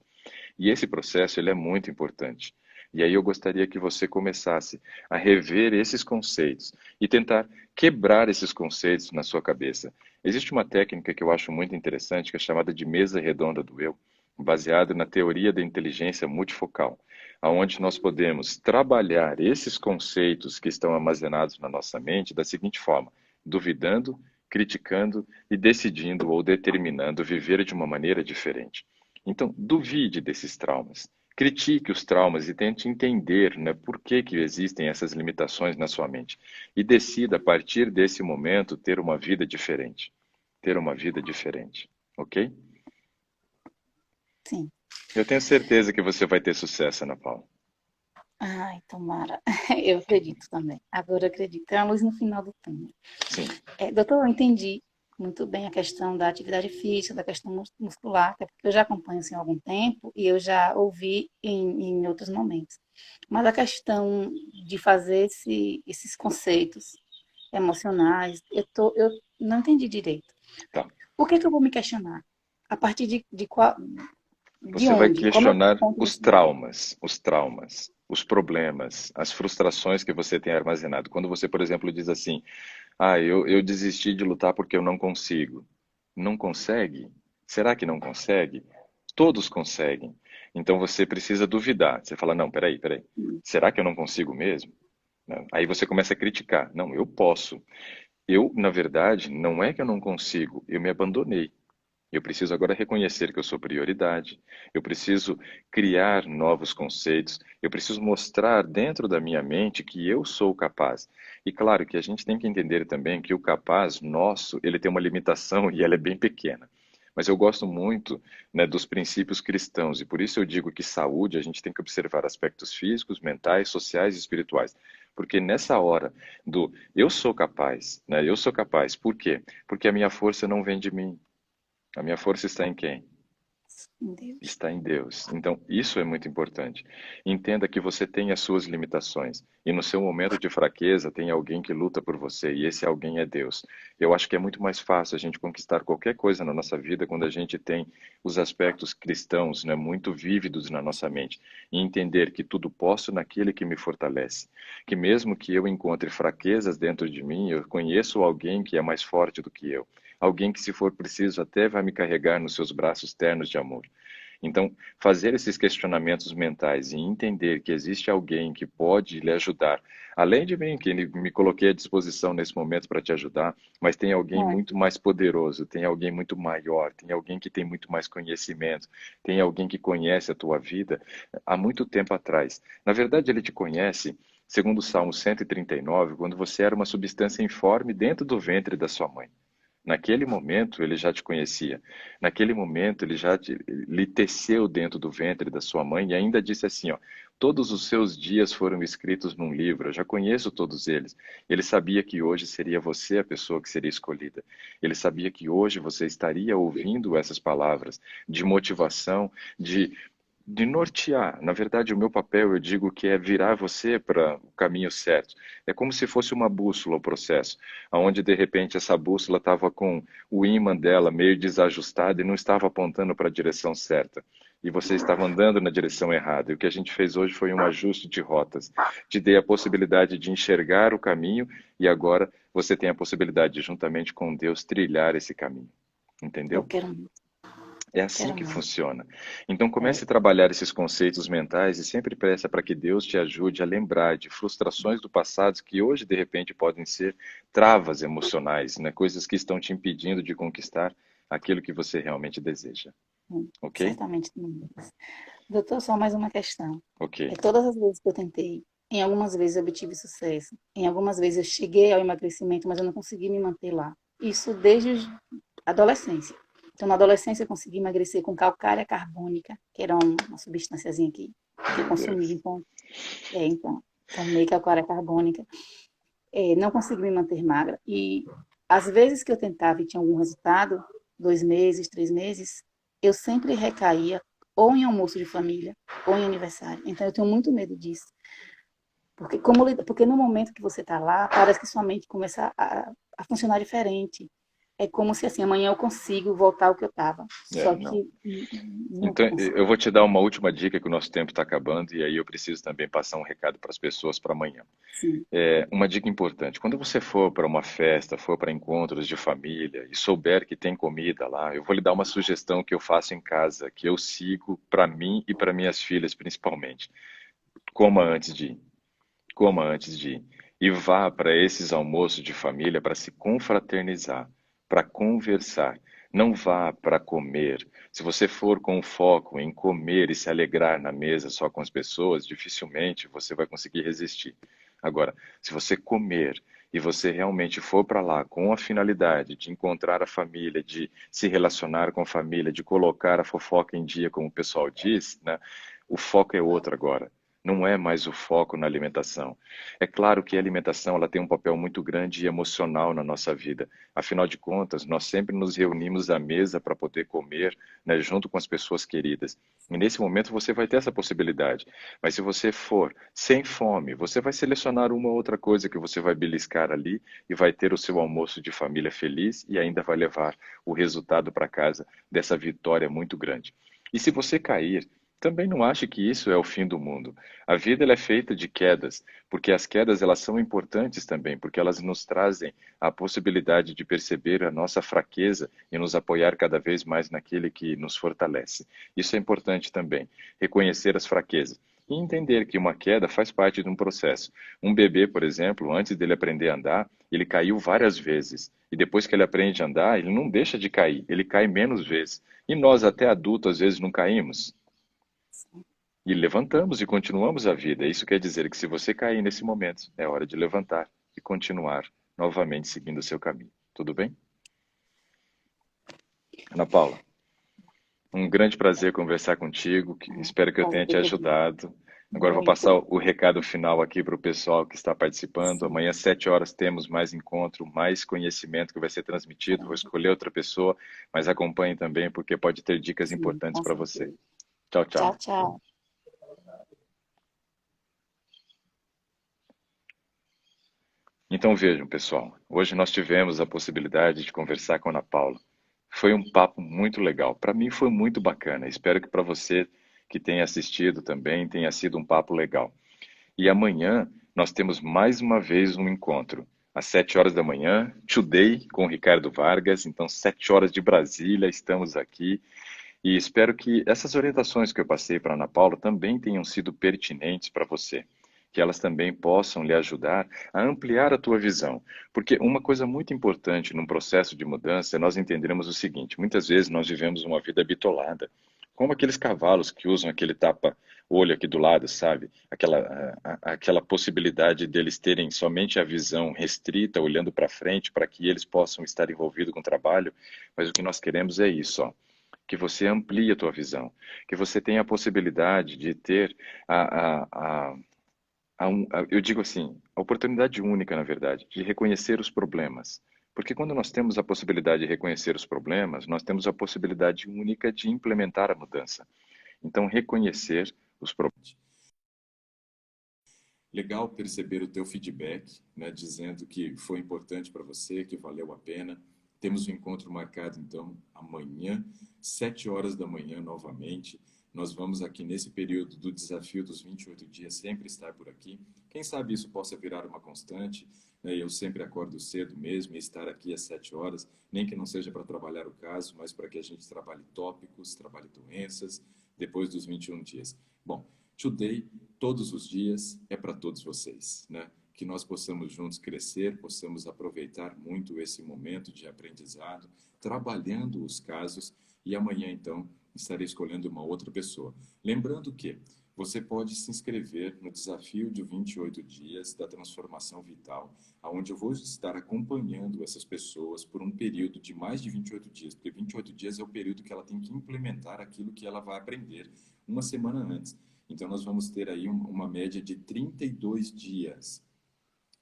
E esse processo ele é muito importante. E aí eu gostaria que você começasse a rever esses conceitos e tentar quebrar esses conceitos na sua cabeça. Existe uma técnica que eu acho muito interessante, que é chamada de mesa redonda do eu, baseada na teoria da inteligência multifocal, aonde nós podemos trabalhar esses conceitos que estão armazenados na nossa mente da seguinte forma: duvidando, criticando e decidindo ou determinando viver de uma maneira diferente. Então, duvide desses traumas. Critique os traumas e tente entender, né, por que existem essas limitações na sua mente. E decida, a partir desse momento, ter uma vida diferente. Ter uma vida diferente. Ok? sim. Eu tenho certeza que você vai ter sucesso, Ana Paula. Ai, tomara. Eu acredito também. Agora eu acredito. É a luz no final do túnel. Sim, Doutor, eu entendi muito bem a questão da atividade física, da questão muscular, até porque eu já acompanho assim, há algum tempo e eu já ouvi em outros momentos. Mas a questão de fazer esses conceitos emocionais, eu não entendi direito. tá. O que é que eu vou me questionar? A partir de qual, de Você vai onde? Como é o questionar ponto desse momento? os traumas, os problemas, as frustrações que você tem armazenado. Quando você, por exemplo, diz assim: ah, eu desisti de lutar porque eu não consigo. Não consegue? Será que não consegue? Todos conseguem. Então você precisa duvidar. Você fala: não, peraí. Será que eu não consigo mesmo? Né? Aí você começa a criticar. Não, eu posso. Eu, na verdade, não é que eu não consigo, eu me abandonei. Eu preciso agora reconhecer que eu sou prioridade. Eu preciso criar novos conceitos. Eu preciso mostrar dentro da minha mente que eu sou capaz. E claro que a gente tem que entender também que o capaz nosso, ele tem uma limitação e ela é bem pequena. Mas eu gosto muito, né, dos princípios cristãos e por isso eu digo que saúde a gente tem que observar aspectos físicos, mentais, sociais e espirituais. Porque nessa hora do eu sou capaz, né, eu sou capaz. Por quê? Porque a minha força não vem de mim. A minha força está em quem? Meu Deus. Está em Deus. Então, isso é muito importante. Entenda que você tem as suas limitações e no seu momento de fraqueza tem alguém que luta por você e esse alguém é Deus. Eu acho que é muito mais fácil a gente conquistar qualquer coisa na nossa vida quando a gente tem os aspectos cristãos, né, muito vívidos na nossa mente e entender que tudo posso naquele que me fortalece. Que mesmo que eu encontre fraquezas dentro de mim, eu conheço alguém que é mais forte do que eu. Alguém que, se for preciso, até vai me carregar nos seus braços ternos de amor. Então, fazer esses questionamentos mentais e entender que existe alguém que pode lhe ajudar, além de mim, que ele me coloquei à disposição nesse momento para te ajudar, mas tem alguém É, muito mais poderoso, tem alguém muito maior, tem alguém que tem muito mais conhecimento, tem alguém que conhece a tua vida há muito tempo atrás. Na verdade, ele te conhece, segundo o Salmo 139, quando você era uma substância informe dentro do ventre da sua mãe. Naquele momento ele já te conhecia. Naquele momento ele já lhe teceu dentro do ventre da sua mãe e ainda disse assim, ó: todos os seus dias foram escritos num livro, eu já conheço todos eles. Ele sabia que hoje seria você a pessoa que seria escolhida. Ele sabia que hoje você estaria ouvindo essas palavras de motivação, de nortear. Na verdade, o meu papel, eu digo que é virar você para o caminho certo. É como se fosse uma bússola o processo, onde de repente essa bússola estava com o ímã dela meio desajustado e não estava apontando para a direção certa. E você estava andando na direção errada. E o que a gente fez hoje foi um ajuste de rotas. Te dei a possibilidade de enxergar o caminho e agora você tem a possibilidade de, juntamente com Deus, trilhar esse caminho. eu Entendeu? quero muito. É assim Quero que muito. funciona. Então comece É, a trabalhar esses conceitos mentais e sempre peça para que Deus te ajude a lembrar de frustrações do passado que hoje de repente podem ser travas emocionais, né? Coisas que estão te impedindo de conquistar aquilo que você realmente deseja. Ok? certamente não. Doutor, só mais uma questão. Ok. Todas as vezes que eu tentei, em algumas vezes eu obtive sucesso, em algumas vezes eu cheguei ao emagrecimento, mas eu não consegui me manter lá. Isso desde a adolescência. Então, na adolescência eu consegui emagrecer com calcária carbônica, que era uma substânciazinha que eu Meu consumia. Deus. Então, tomei calcária carbônica. Não consegui me manter magra. E às vezes que eu tentava e tinha algum resultado, 2 meses, 3 meses, eu sempre recaía ou em almoço de família ou em aniversário. Então eu tenho muito medo disso. Porque no momento que você está lá, parece que sua mente começa a funcionar diferente. É como se assim, amanhã eu consigo voltar ao que eu estava. Só Não. que não Então, consigo. eu vou te dar uma última dica que o nosso tempo está acabando e aí eu preciso também passar um recado para as pessoas para amanhã. Sim, Uma dica importante: quando você for para uma festa, for para encontros de família e souber que tem comida lá, eu vou lhe dar uma sugestão que eu faço em casa, que eu sigo para mim e para minhas filhas principalmente. Coma antes de ir. Coma antes de ir. E vá para esses almoços de família para se confraternizar, para conversar. Não vá para comer. Se você for com foco em comer e se alegrar na mesa só com as pessoas, dificilmente você vai conseguir resistir. Agora, se você comer e você realmente for para lá com a finalidade de encontrar a família, de se relacionar com a família, de colocar a fofoca em dia, como o pessoal diz, né? O foco é outro agora. Não é mais o foco na alimentação. É claro que a alimentação ela tem um papel muito grande e emocional na nossa vida. Afinal de contas, nós sempre nos reunimos à mesa para poder comer, né, junto com as pessoas queridas. E nesse momento você vai ter essa possibilidade. Mas se você for sem fome, você vai selecionar uma ou outra coisa que você vai beliscar ali e vai ter o seu almoço de família feliz e ainda vai levar o resultado para casa dessa vitória muito grande. E se você cair, também não ache que isso é o fim do mundo. A vida ela é feita de quedas, porque as quedas elas são importantes também, porque elas nos trazem a possibilidade de perceber a nossa fraqueza e nos apoiar cada vez mais naquele que nos fortalece. Isso é importante também, reconhecer as fraquezas e entender que uma queda faz parte de um processo. Um bebê, por exemplo, antes dele aprender a andar, ele caiu várias vezes. E depois que ele aprende a andar, ele não deixa de cair, ele cai menos vezes. E nós, até adultos, às vezes não caímos. E levantamos e continuamos a vida. Isso quer dizer que se você cair nesse momento, é hora de levantar e continuar novamente seguindo o seu caminho. Tudo bem? Ana Paula, um grande prazer conversar contigo. Espero que eu tenha te prazer todo dia. ajudado. Agora eu vou passar Muito. o recado final aqui para o pessoal que está participando. Sim, Amanhã, às 7 horas, temos mais encontro, mais conhecimento que vai ser transmitido. Vou escolher outra pessoa, mas acompanhe também, porque pode ter dicas sim, importantes com para você. certeza. Tchau, Tchau, tchau. tchau. Então vejam, pessoal, hoje nós tivemos a possibilidade de conversar com a Ana Paula. Foi um papo muito legal. Para mim foi muito bacana. Espero que para você que tenha assistido também tenha sido um papo legal. E amanhã nós temos mais uma vez um encontro. Às 7 horas da manhã, Today com o Ricardo Vargas. Então, 7 horas de Brasília, estamos aqui. E espero que essas orientações que eu passei para a Ana Paula também tenham sido pertinentes para você, que elas também possam lhe ajudar a ampliar a tua visão. Porque uma coisa muito importante num processo de mudança é nós entendermos o seguinte: muitas vezes nós vivemos uma vida bitolada, como aqueles cavalos que usam aquele tapa-olho aqui do lado, sabe? Aquela possibilidade deles terem somente a visão restrita, olhando para frente, para que eles possam estar envolvidos com o trabalho, mas o que nós queremos é isso, ó, que você amplie a tua visão, que você tenha a possibilidade de ter eu digo assim, a oportunidade única, na verdade, de reconhecer os problemas. Porque quando nós temos a possibilidade de reconhecer os problemas, nós temos a possibilidade única de implementar a mudança. Então, reconhecer os problemas. Legal perceber o teu feedback, né, dizendo que foi importante para você, que valeu a pena. Temos um encontro marcado, então, amanhã, 7 horas da manhã, novamente. Nós vamos aqui nesse período do desafio dos 28 dias sempre estar por aqui. Quem sabe isso possa virar uma constante. né? Eu sempre acordo cedo mesmo e estar aqui às 7 horas, nem que não seja para trabalhar o caso, mas para que a gente trabalhe tópicos, trabalhe doenças, depois dos 21 dias. Bom, Today, todos os dias, é para todos vocês, né? Que nós possamos juntos crescer, possamos aproveitar muito esse momento de aprendizado, trabalhando os casos, e amanhã, então, estarei escolhendo uma outra pessoa. Lembrando que você pode se inscrever no desafio de 28 dias da transformação vital, onde eu vou estar acompanhando essas pessoas por um período de mais de 28 dias, porque 28 dias é o período que ela tem que implementar aquilo que ela vai aprender uma semana antes. Então, nós vamos ter aí uma média de 32 dias.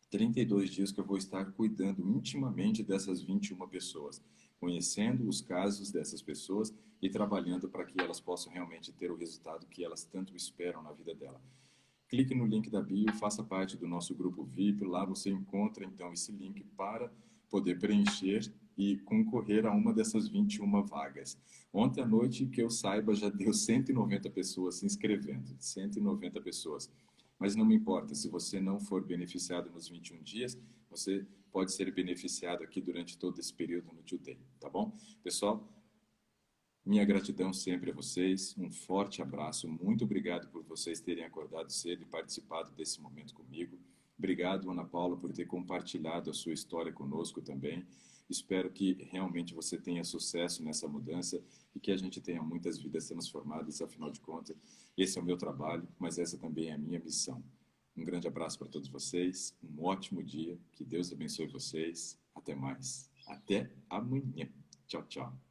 32 dias que eu vou estar cuidando intimamente dessas 21 pessoas, conhecendo os casos dessas pessoas e trabalhando para que elas possam realmente ter o resultado que elas tanto esperam na vida dela. Clique no link da bio, faça parte do nosso grupo VIP. Lá você encontra então esse link para poder preencher e concorrer a uma dessas 21 vagas. Ontem à noite, que eu saiba, já deu 190 pessoas se inscrevendo. 190 pessoas. Mas não me importa, se você não for beneficiado nos 21 dias, você pode ser beneficiado aqui durante todo esse período no Today, tá bom? Pessoal, minha gratidão sempre a vocês, um forte abraço, muito obrigado por vocês terem acordado cedo e participado desse momento comigo. Obrigado, Ana Paula, por ter compartilhado a sua história conosco também. Espero que realmente você tenha sucesso nessa mudança e que a gente tenha muitas vidas transformadas, afinal de contas, esse é o meu trabalho, mas essa também é a minha missão. Um grande abraço para todos vocês, um ótimo dia, que Deus abençoe vocês. Até mais. Até amanhã. Tchau, tchau.